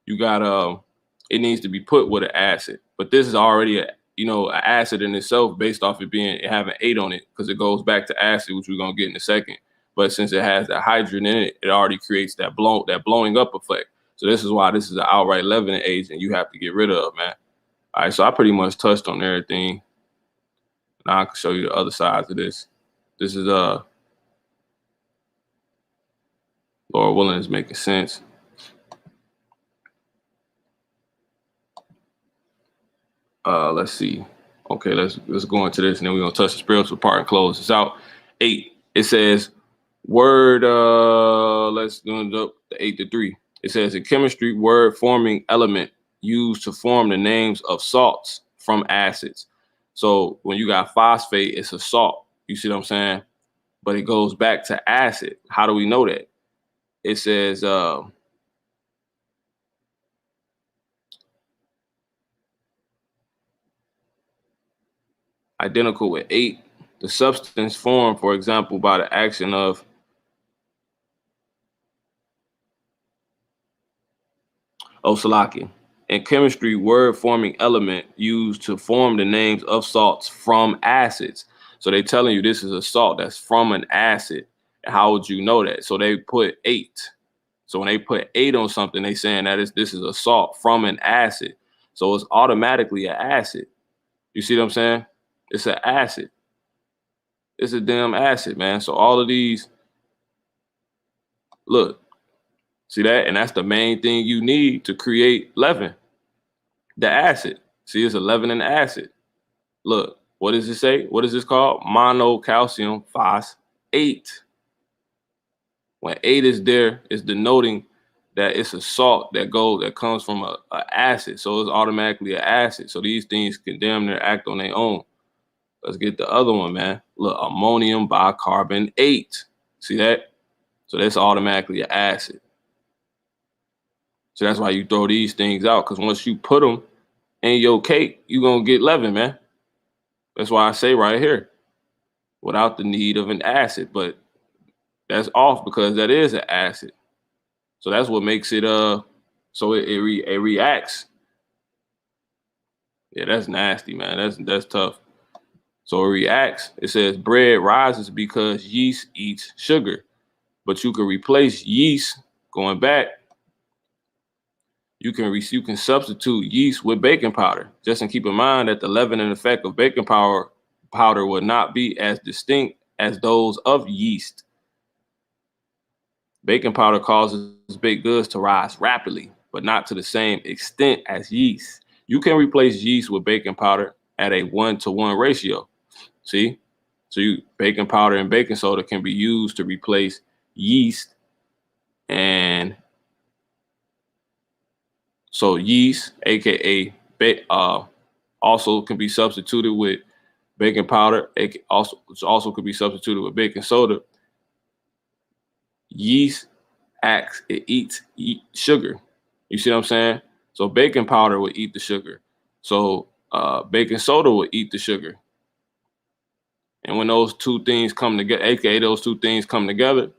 you got it needs to be put with an acid. But this is already a, you know, an acid in itself based off it having 8 on it, because it goes back to acid, which we're gonna get in a second. But since it has that hydrogen in it, it already creates that blowing up effect. So this is why this is an outright leavening agent you have to get rid of, man. All right, so I pretty much touched on everything. Now I can show you the other sides of this. This is Lord willing is making sense. Let's see. Okay, let's go into this, and then we're gonna touch the spiritual part and close this out. 8. It says word. Let's do the 8 to 3. It says in chemistry, word forming element used to form the names of salts from acids. So when you got phosphate, it's a salt. You see what I'm saying? But it goes back to acid. How do we know that? It says identical with 8. The substance formed, for example, by the action of Salaki. In chemistry, word forming element used to form the names of salts from acids. So they're telling you this is a salt that's from an acid. And how would you know that? So they put 8. So when they put 8 on something, they saying that this is a salt from an acid. So it's automatically an acid. You see what I'm saying? It's an acid. It's a damn acid, man. So all of these, look, see that? And that's the main thing you need to create leaven, the acid. See, it's a leavening acid. Look, what does it say? What is this called? Monocalcium phosphate. When 8 is there, it's denoting that it's a salt that comes from a acid. So it's automatically an acid. So these things can damn near act on their own. Let's get the other one, man. Look, ammonium bicarbonate. See that? So that's automatically an acid. So that's why you throw these things out, because once you put them in your cake, you're going to get leaven, man. That's why I say right here, without the need of an acid. But that's off because that is an acid. So that's what makes it, so it reacts. Yeah, that's nasty, man. That's tough. So it reacts. It says bread rises because yeast eats sugar. But you can replace yeast, going back, you can substitute yeast with baking powder. Just and keep in mind that the leavening effect of baking powder will not be as distinct as those of yeast. Baking powder causes baked goods to rise rapidly, but not to the same extent as yeast. You can replace yeast with baking powder at a 1-to-1 ratio. See? So baking powder and baking soda can be used to replace yeast. And so yeast, aka also can be substituted with baking powder. It also could be substituted with baking soda. Yeast it eats sugar. You see what I'm saying? So baking powder will eat the sugar. So baking soda will eat the sugar. And when those two things come together, aka those two things come together,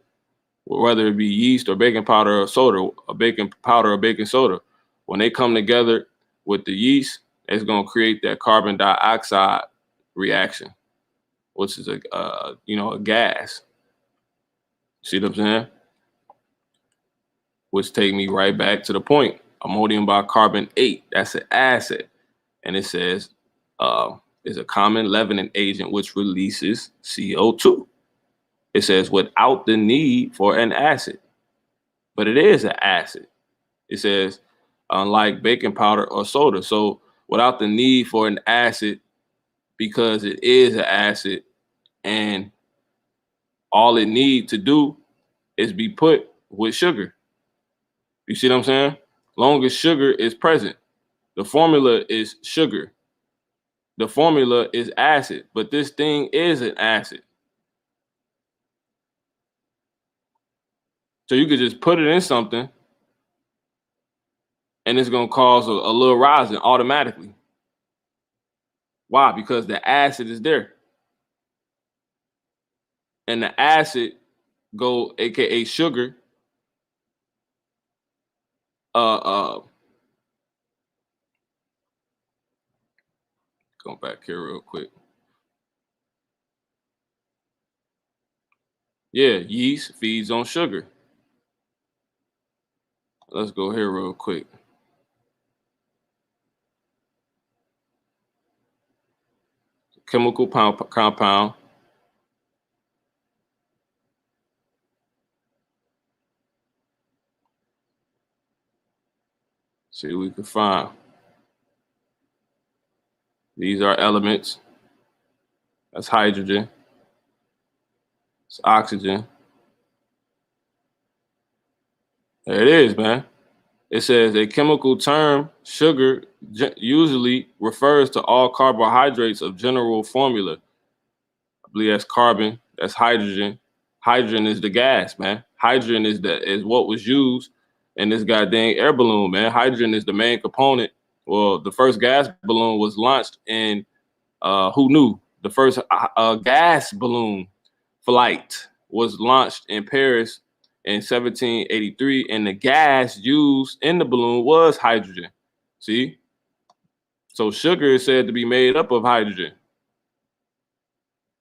whether it be yeast or baking powder or soda, or baking powder or baking soda, when they come together with the yeast, it's going to create that carbon dioxide reaction, which is a gas. See what I'm saying? Which take me right back to the point. Ammonium bicarbonate, that's an acid. And it says is a common leavening agent which releases CO2. It says without the need for an acid, but it is an acid. It says unlike baking powder or soda. So without the need for an acid, because it is an acid, and all it needs to do is be put with sugar. You see what I'm saying? Long as sugar is present. The formula is sugar. The formula is acid, but this thing is an acid. So you could just put it in something and it's going to cause a little rising automatically. Why? Because the acid is there. And the acid aka sugar, go back here real quick. Yeah, yeast feeds on sugar. Let's go here real quick. Chemical compound. See what we can find. These are elements. That's hydrogen. It's oxygen. There it is, man. It says a chemical term, sugar, usually refers to all carbohydrates of general formula. I believe that's carbon, that's hydrogen. Hydrogen is the gas, man. Hydrogen is what was used in this goddamn air balloon, man. Hydrogen is the main component. Well, the first gas balloon was launched in, who knew? The first gas balloon flight was launched in Paris in 1783, and the gas used in the balloon was hydrogen. See? So sugar is said to be made up of hydrogen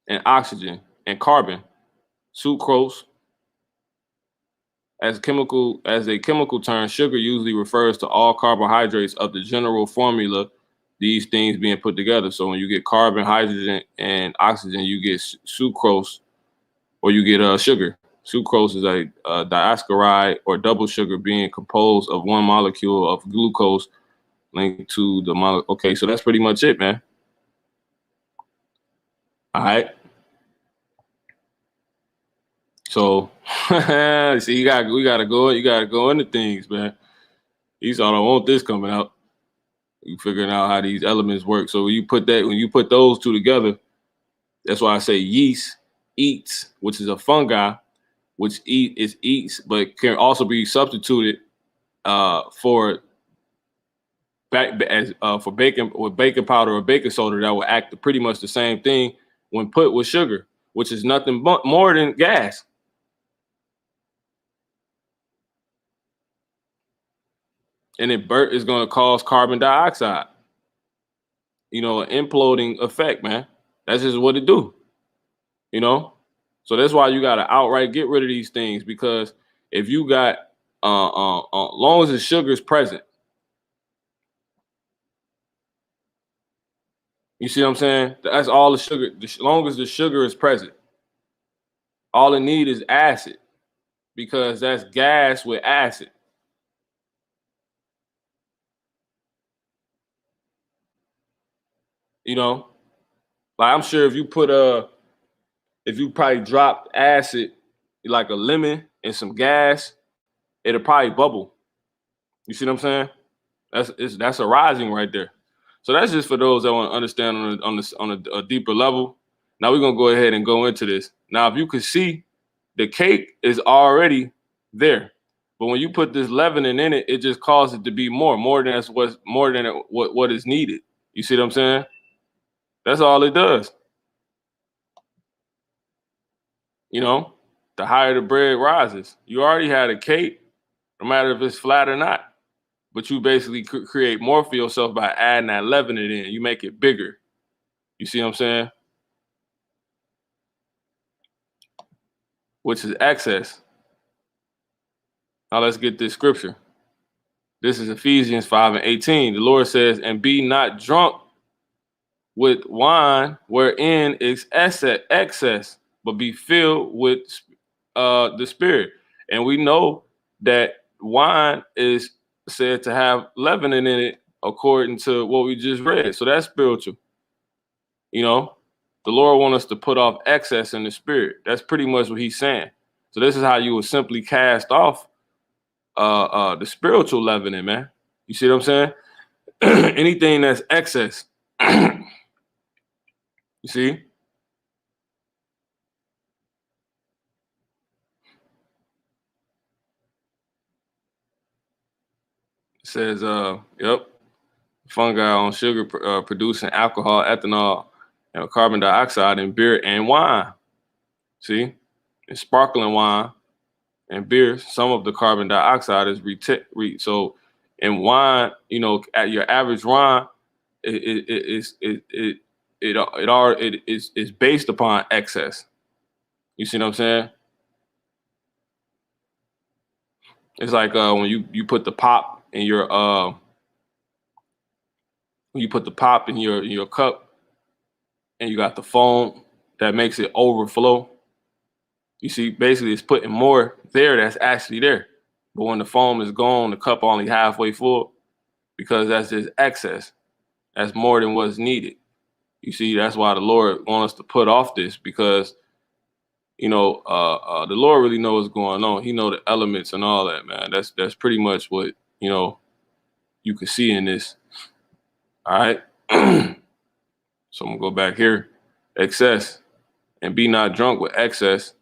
and oxygen and carbon. Sucrose, as a chemical term, sugar usually refers to all carbohydrates of the general formula, these things being put together. So when you get carbon, hydrogen, and oxygen, you get sucrose, or you get sugar. Sucrose is a disaccharide or double sugar being composed of one molecule of glucose linked to the molecule. Okay, so that's pretty much it, man. All right. So, see, we gotta go into things, man. Esau don't want this coming out. You figuring out how these elements work. So when you put those two together, that's why I say yeast eats, which is a fungi, which eats, but can also be substituted for baking with baking powder or baking soda that will act pretty much the same thing when put with sugar, which is nothing but more than gas. And it is going to cause carbon dioxide. An imploding effect, man. That's just what it do. So that's why you got to outright get rid of these things, because if you got long as the sugar is present, You see what I'm saying? That's all the sugar. As long as the sugar is present, all it need is acid, because that's gas with acid. You know, like I'm sure if you probably dropped acid, like a lemon and some gas, it'll probably bubble. You see what I'm saying? That's a rising right there. So that's just for those that want to understand on a deeper level. Now we're gonna go ahead and go into this. Now, if you can see, the cake is already there, but when you put this leavening in it, it just causes it to be more than what is needed. You see what I'm saying? That's all it does. You know, the higher the bread rises. You already had a cake, no matter if it's flat or not. But you basically create more for yourself by adding that leavening in. You make it bigger. You see what I'm saying? Which is excess. Now let's get this scripture. This is Ephesians 5:18. The Lord says, "And be not drunk with wine, wherein is excess, but be filled with the Spirit." And we know that wine is said to have leavening in it, according to what we just read. So that's spiritual. You know, the Lord wants us to put off excess in the spirit. That's pretty much what He's saying. So this is how you would simply cast off the spiritual leavening, man. You see what I'm saying? Anything that's excess. You see? It says, yep, fungi on sugar producing alcohol, ethanol, and carbon dioxide in beer and wine. See? In sparkling wine and beer, some of the carbon dioxide is so in wine, you know, at your average wine, it's based upon excess. You see what I'm saying? It's like when you put the pop in your when you put the pop in your cup and you got the foam that makes it overflow. You see, basically it's putting more there that's actually there. But when the foam is gone, the cup only halfway full, because that's just excess. That's more than what's needed. You see, that's why the Lord wants us to put off this, because you know, the Lord really knows what's going on. He know the elements and all that, man. That's pretty much what, you know, you can see in this. All right. So I'm gonna go back here. Excess, and be not drunk with excess.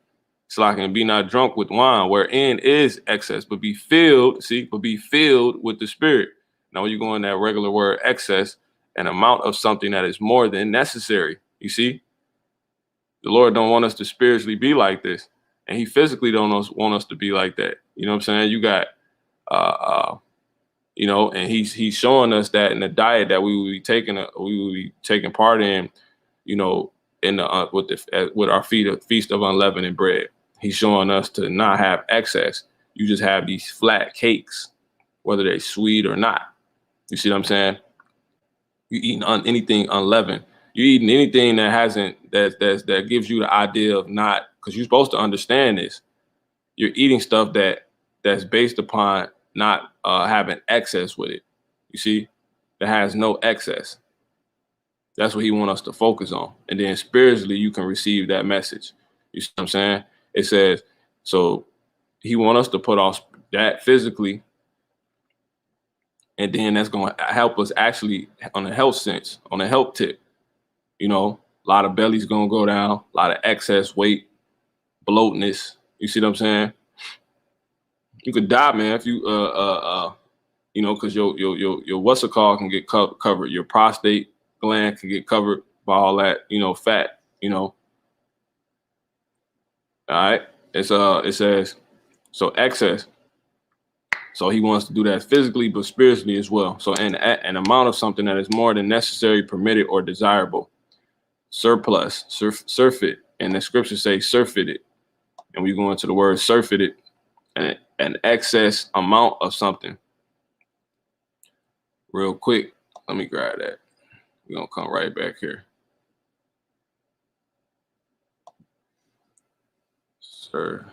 It's like, and be not drunk with wine, wherein is excess, but be filled. See, but be filled with the Spirit. Now, when you go in that regular word excess, an amount of something that is more than necessary. You see, the Lord don't want us to spiritually be like this, and He physically don't want us to be like that. You know what I'm saying? You got, you know, and He's showing us that in the diet that we will be taking part in, you know, in the with our feast of unleavened bread. He's showing us to not have excess. You just have these flat cakes, whether they're sweet or not. You see what I'm saying? You eating anything unleavened. You eating anything that that gives you the idea of not, because you're supposed to understand this. You're eating stuff that's based upon not having excess with it. You see, that has no excess. That's what He wants us to focus on. And then spiritually, you can receive that message. You see what I'm saying? It says, so He wants us to put off that physically. And then that's going to help us actually on a health sense, on a health tip. You know, a lot of belly's going to go down, a lot of excess weight, bloatness. You see what I'm saying? You could die, man, if you, you know, because your what's it called can get covered. Your prostate gland can get covered by all that, you know, fat, you know. All right. It says, so excess. So He wants to do that physically, but spiritually as well. So an amount of something that is more than necessary, permitted, or desirable. Surplus, surfeit. And the scriptures say surfeited. And we go into the word surfeited, and an excess amount of something. Real quick, let me grab that. We're gonna come right back here. Sir.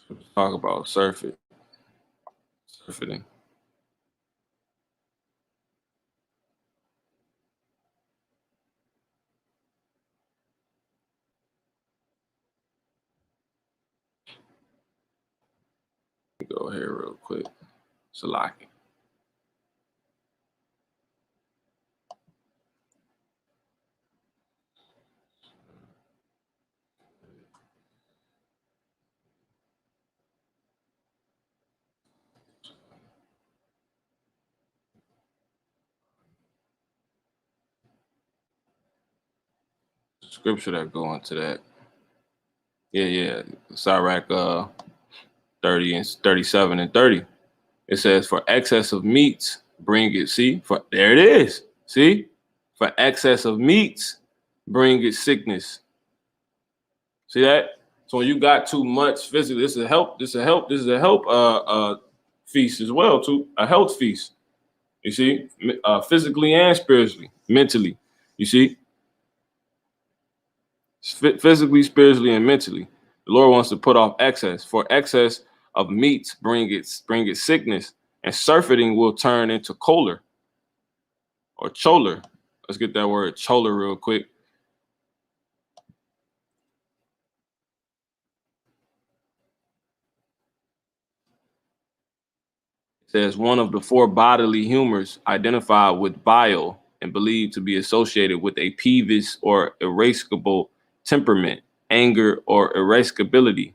Let's talk about surfeiting. Go here real quick. Salaki. Scripture that go into that. Yeah. Sirach 30 and 37 and 30. It says, for excess of meats, bring it. See, there it is. See, for excess of meats, bring it sickness. See that? So when you got too much physically, this is a help feast as well, too. A health feast. You see, physically and spiritually, mentally. You see, physically, spiritually, and mentally. The Lord wants to put off excess. For excess of meats bring it sickness, and surfeiting will turn into choler or choler. Let's get that word choler real quick. It says one of the 4 bodily humors identified with bile and believed to be associated with a peevish or irascible temperament, anger, or irascibility.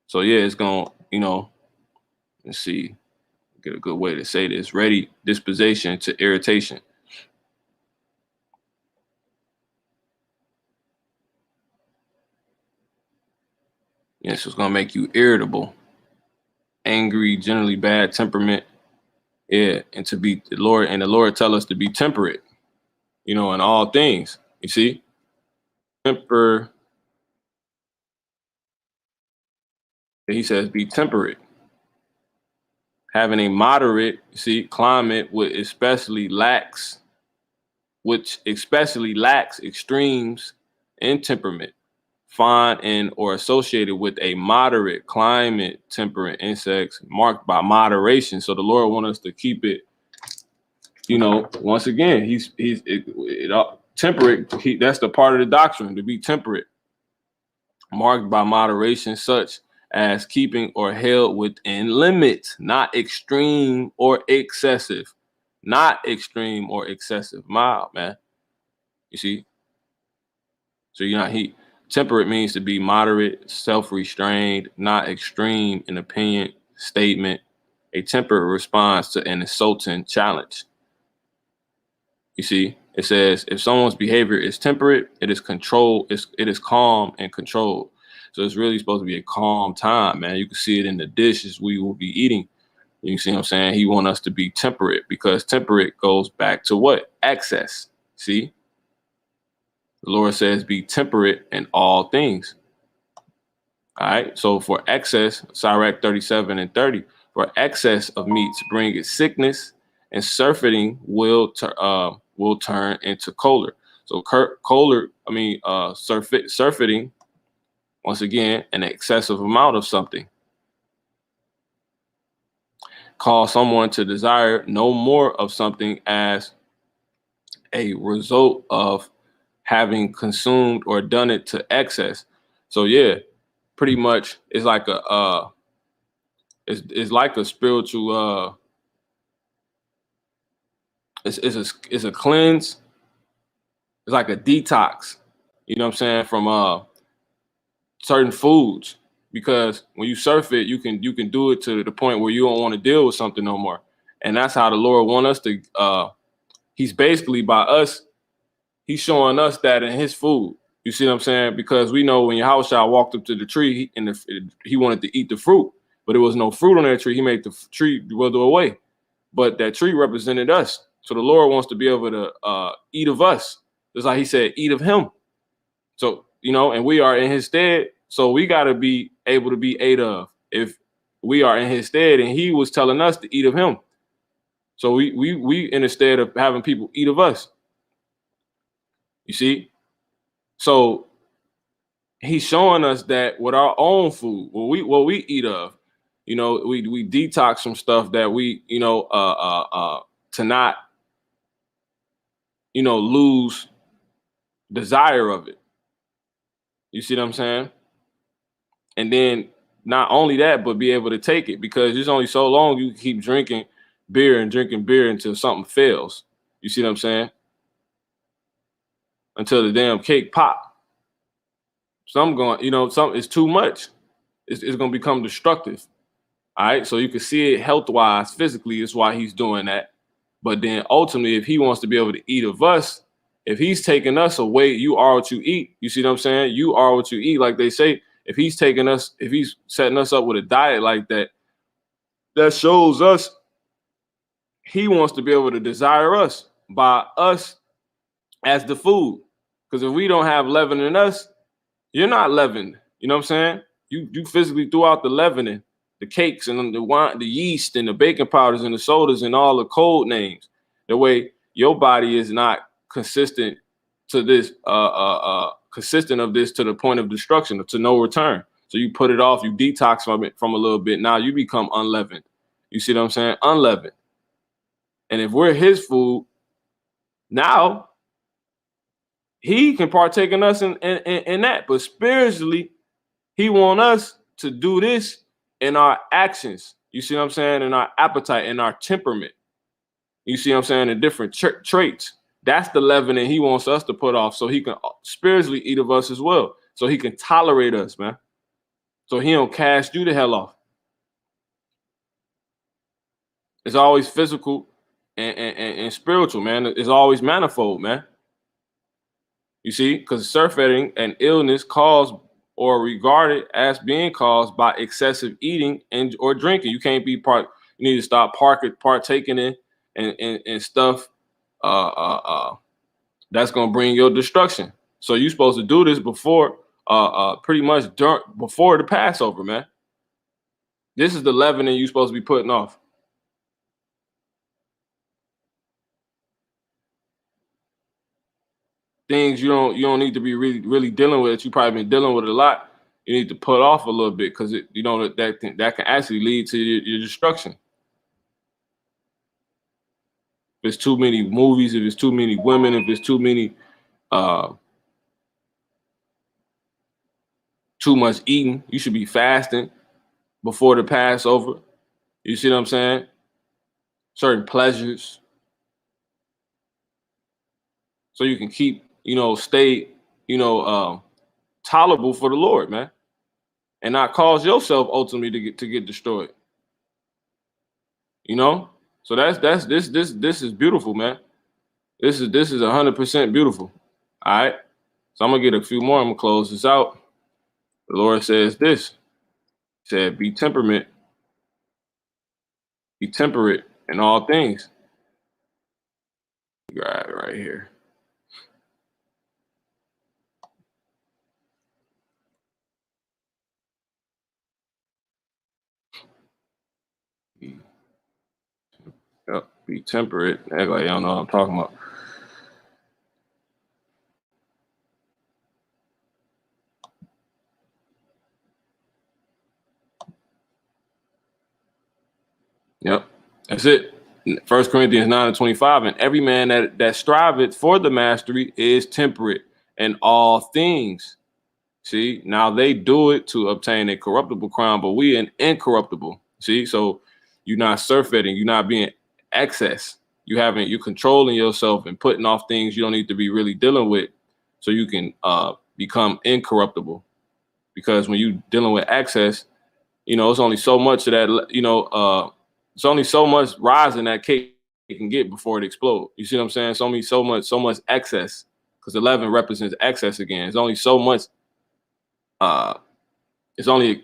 So yeah, it's gonna, let's see, get a good way to say this. Ready disposition to irritation. Yes, it's gonna make you irritable, angry, generally bad temperament. Yeah, and to be the Lord tell us to be temperate, in all things. You see, temper. He says be temperate, having a moderate, climate which especially lacks extremes in temperament, find in or associated with a moderate climate, temperate insects marked by moderation. So the Lord wants us to keep it, once again, he's temperate. That's the part of the doctrine, to be temperate, marked by moderation, such as keeping or held within limits, not extreme or excessive. Mild, man. You see? So temperate means to be moderate, self-restrained, not extreme in opinion, statement, a temperate response to an insulting challenge. You see, it says if someone's behavior is temperate, it is controlled, it is calm and controlled. So it's really supposed to be a calm time, man. You can see it in the dishes we will be eating. You see what I'm saying? He wants us to be temperate, because temperate goes back to what? Excess. See? The Lord says be temperate in all things. All right. So for excess, Sirach 37 and 30, for excess of meats bring it sickness, and surfeiting will turn into choler. So surfeiting, once again, an excessive amount of something. Cause someone to desire no more of something as a result of having consumed or done it to excess. So yeah, pretty much it's like it's like a spiritual it's a cleanse. It's like a detox, you know what I'm saying, from certain foods. Because when you surf it, you can do it to the point where you don't want to deal with something no more. And that's how the Lord want us to he's basically by us, he's showing us that in his food. You see what I'm saying? Because we know when Yahushua walked up to the tree he wanted to eat the fruit, but there was no fruit on that tree. He made the tree wither away. But that tree represented us. So the Lord wants to be able to eat of us. Just like he said, eat of him. So, and we are in his stead. So we got to be able to be ate of. If we are in his stead, and he was telling us to eat of him. So we in the stead of having people eat of us. You see? So he's showing us that with our own food, what we eat of, we detox some stuff that we, to not, lose desire of it. You see what I'm saying? And then not only that, but be able to take it, because there's only so long you can keep drinking beer until something fails. You see what I'm saying? Until the damn cake pop. Some it's too much. It's going to become destructive. All right. So you can see it health wise, physically, is why he's doing that. But then ultimately, if he wants to be able to eat of us, if he's taking us away, you are what you eat. You see what I'm saying? You are what you eat. Like they say, if he's setting us up with a diet like that, that shows us he wants to be able to desire us by us as the food. Because if we don't have leaven in us, you're not leavened. You know what I'm saying? You physically threw out the leavening, the cakes and the wine, the yeast and the baking powders and the sodas and all the code names. The way your body is not consistent to this, consistent of this to the point of destruction, to no return. So you put it off, you detox from it from a little bit. Now you become unleavened. You see what I'm saying? Unleavened. And if we're his food, now he can partake in us in that. But spiritually, he want us to do this in our actions. You see what I'm saying? In our appetite, in our temperament. You see what I'm saying? In different traits. That's the leavening he wants us to put off, so he can spiritually eat of us as well. So he can tolerate us, man. So he don't cast you the hell off. It's always physical and spiritual, man. It's always manifold, man. You see, because surfeiting and illness caused or regarded as being caused by excessive eating or drinking. You can't be you need to stop partaking in stuff that's gonna bring your destruction. So you're supposed to do this before pretty much before the Passover, man. This is the leavening you're supposed to be putting off. Things you don't need to be really dealing with, that you probably been dealing with a lot. You need to put off a little bit, because that can actually lead to your destruction. If it's too many movies, if it's too many women, if it's too much eating, you should be fasting before the Passover. You see what I'm saying? Certain pleasures, so you can keep, stay, tolerable for the Lord, man, and not cause yourself ultimately to get destroyed. So this is beautiful, man. This is 100% beautiful. All right. So I'm gonna get a few more. I'm gonna close this out. The Lord says this. He said, be temperate in all things. Grab it right here. Yep, be temperate. Everybody don't know what I'm talking about. Yep, that's it. 1 Corinthians 9:25, and every man that striveth for the mastery is temperate in all things. See, now they do it to obtain a corruptible crown, but we an incorruptible. See, so you're not surfeiting, you're not being excess. You're controlling yourself and putting off things you don't need to be really dealing with, so you can become incorruptible. Because when you're dealing with excess, it's only so much of that, it's only so much rising that cake can get before it explodes. You see what I'm saying? It's only so much excess, because 11 represents excess again. It's only so much. It's only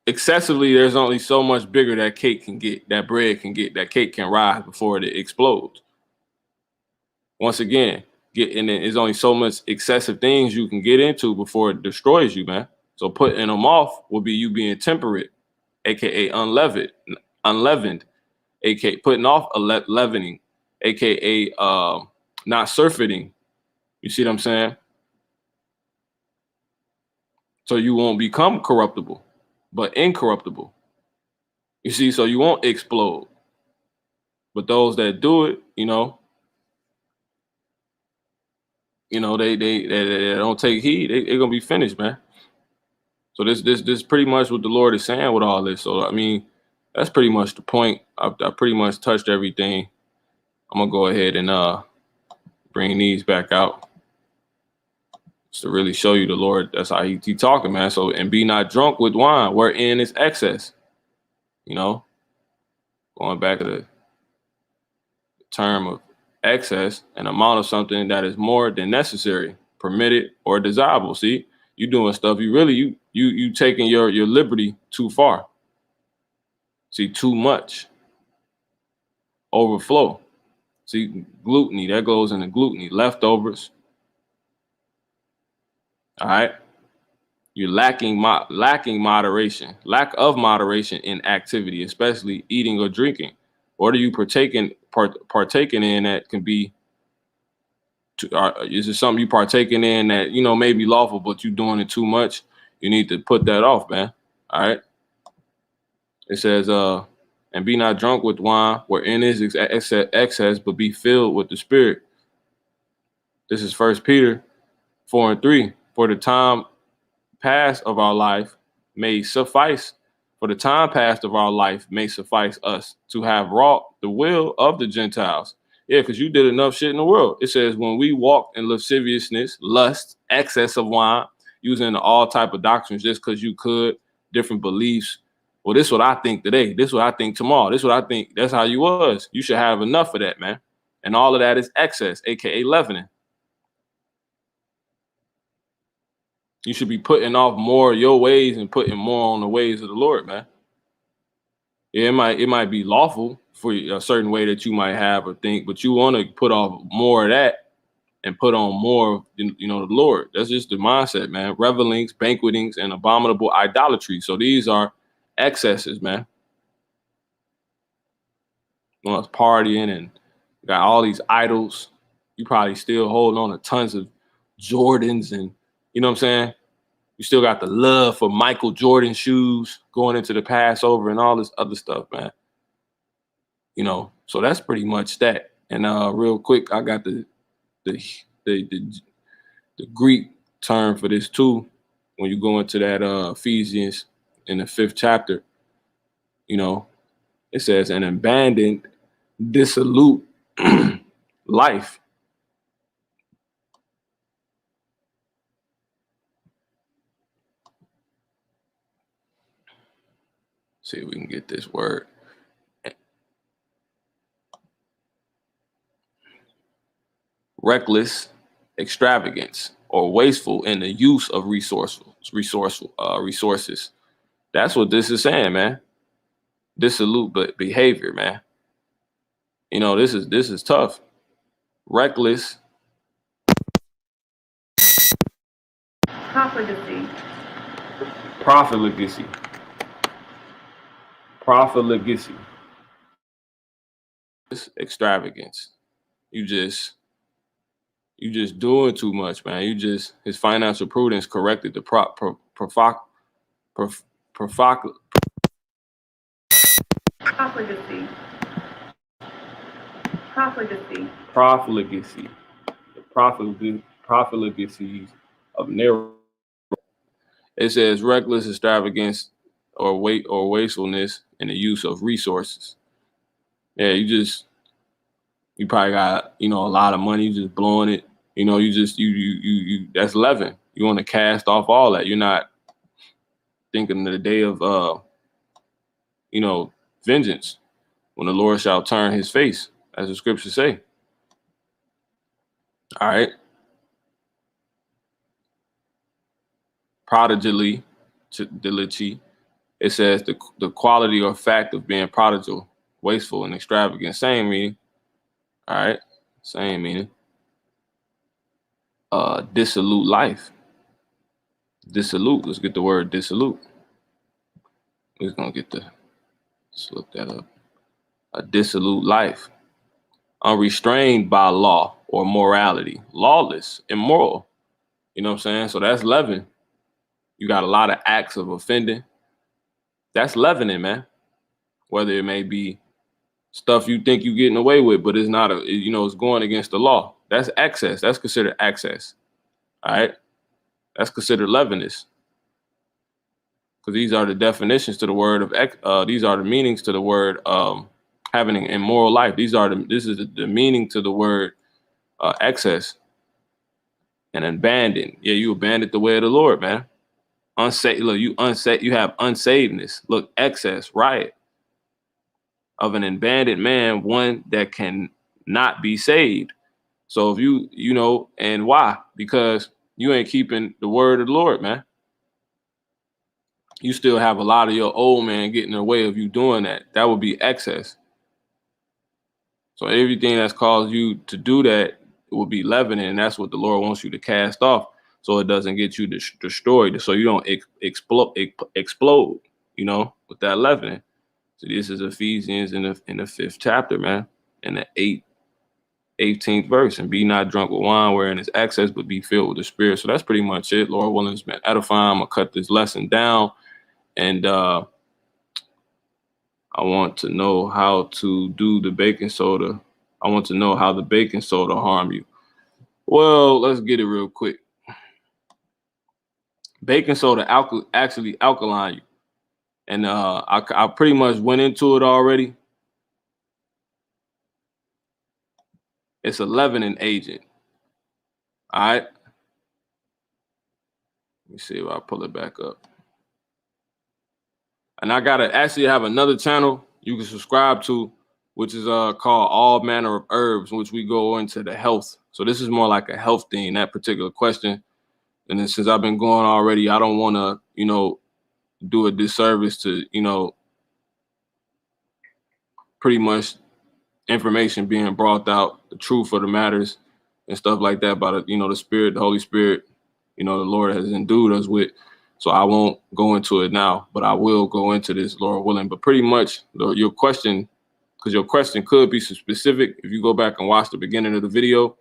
excessively. There's only so much bigger that cake can get, that bread can get, that cake can rise before it explodes. Once again, there's only so much excessive things you can get into before it destroys you, man. So putting them off will be you being temperate, aka unleavened, aka putting off leavening, aka not surfeiting. You see what I'm saying? So you won't become corruptible, but incorruptible. You see, so you won't explode. But those that do it, they don't take heed. They're gonna be finished, man. So this pretty much what the Lord is saying with all this. So I mean, that's pretty much the point. I pretty much touched everything. I'm gonna go ahead and bring these back out just to really show you the Lord. That's how he talking, man. So, and be not drunk with wine, wherein is excess. Going back to the term of excess, an amount of something that is more than necessary, permitted, or desirable. See, you doing stuff you taking your liberty too far. See, too much overflow. See, gluttony, that goes into gluttony, leftovers. All right. You're lacking moderation, lack of moderation in activity, especially eating or drinking. What are you partaking in that can be is it something you partaking in that may be lawful, but you doing it too much? You need to put that off, man. All right. It says, and be not drunk with wine, wherein is excess, but be filled with the Spirit. This is 1 Peter 4:3. For the time past of our life may suffice. For the time past of our life may suffice us to have wrought the will of the Gentiles. Yeah, because you did enough shit in the world. It says when we walked in lasciviousness, lust, excess of wine, using all type of doctrines just because you could, different beliefs. Well, this is what I think today. This is what I think tomorrow. This is what I think. That's how you was. You should have enough of that, man. And all of that is excess, aka leavening. You should be putting off more of your ways and putting more on the ways of the Lord, man. Yeah, it might be lawful for a certain way that you might have or think, but you want to put off more of that and put on more, the Lord. That's just the mindset, man. Revelings, banquetings, and abominable idolatry. So these are excesses, man. When it's partying and got all these idols, you probably still holding on to tons of Jordans and you know what I'm saying? You still got the love for Michael Jordan shoes going into the Passover and all this other stuff, man. So that's pretty much that. And real quick, I got the Greek term for this too. When you go into that Ephesians in the 5th chapter, it says an abandoned, dissolute life. See if we can get this word. Reckless extravagance or wasteful in the use of resources. That's what this is saying, man. Dissolute but behavior, man. This is tough. Reckless. Profligacy. Extravagance. You just doing too much, man. His financial prudence corrected the profligacy. The profligacies of narrow. It says reckless extravagance or wastefulness in the use of resources. Yeah, you probably got, a lot of money, you just blowing it. You that's leaven. You want to cast off all that. You're not thinking of the day of vengeance, when the Lord shall turn his face, as the scriptures say. All right. Prodigally, it says the quality or fact of being prodigal, wasteful, and extravagant. Same meaning. All right. Same meaning. Dissolute life. Dissolute. Let's get the word dissolute. We're gonna get let's look that up. A dissolute life, unrestrained by law or morality, lawless, immoral. You know what I'm saying? So that's leaven. You got a lot of acts of offending. That's leavening, man. Whether it may be stuff you think you're getting away with, but it's not it's going against the law. That's excess. That's considered excess. All right. That's considered leavenous. Because these are the definitions to the word of these are the meanings to the word having an immoral life. This is the meaning to the word excess and abandon. Yeah, you abandoned the way of the Lord, man. Unsaved. Look, you have unsavedness. Look, excess, riot of an abandoned man, one that can not be saved. So if and why? Because you ain't keeping the word of the Lord, man. You still have a lot of your old man getting in the way of you doing that. That would be excess. So everything that's caused you to do that will be leavening, and that's what the Lord wants you to cast off, so it doesn't get you destroyed, so you don't explode, with that leavening. So this is Ephesians in the 5th chapter, man, in the 18th verse. And be not drunk with wine wherein is excess, but be filled with the Spirit. So that's pretty much it. Lord willing, it's been edifying. I'm gonna cut this lesson down, and I want to know how to do the baking soda. I want to know how the baking soda harm you. Well, let's get it real quick. Baking soda actually alkaline you. And I pretty much went into it already. It's a leavening agent. All right. Let me see if I pull it back up. And I gotta actually have another channel you can subscribe to, which is called All Manner of Herbs, which we go into the health. So this is more like a health thing, that particular question. And then since I've been going already, I don't want to, do a disservice to, pretty much information being brought out, the truth of the matters and stuff like that by the Spirit, the Holy Spirit, the Lord has endued us with. So I won't go into it now, but I will go into this, Lord willing. But pretty much your question, because your question could be specific. If you go back and watch the beginning of the video,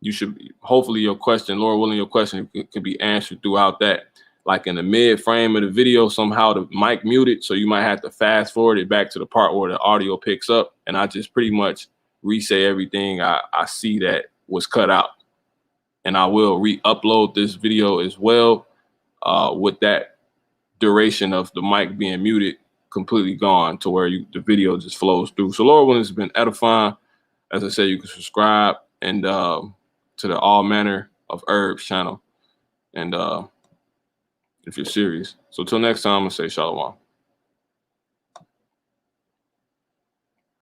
you should, hopefully your question, Lord willing, your question can be answered throughout that. Like in the mid frame of the video, somehow the mic muted. So you might have to fast forward it back to the part where the audio picks up. And I just pretty much re-say everything I see that was cut out. And I will re-upload this video as well with that duration of the mic being muted completely gone, to where the video just flows through. So Lord willing, it's been edifying. As I said, you can subscribe and to the All Manner of Herbs channel. And if you're serious. So till next time, I'm gonna say shalom.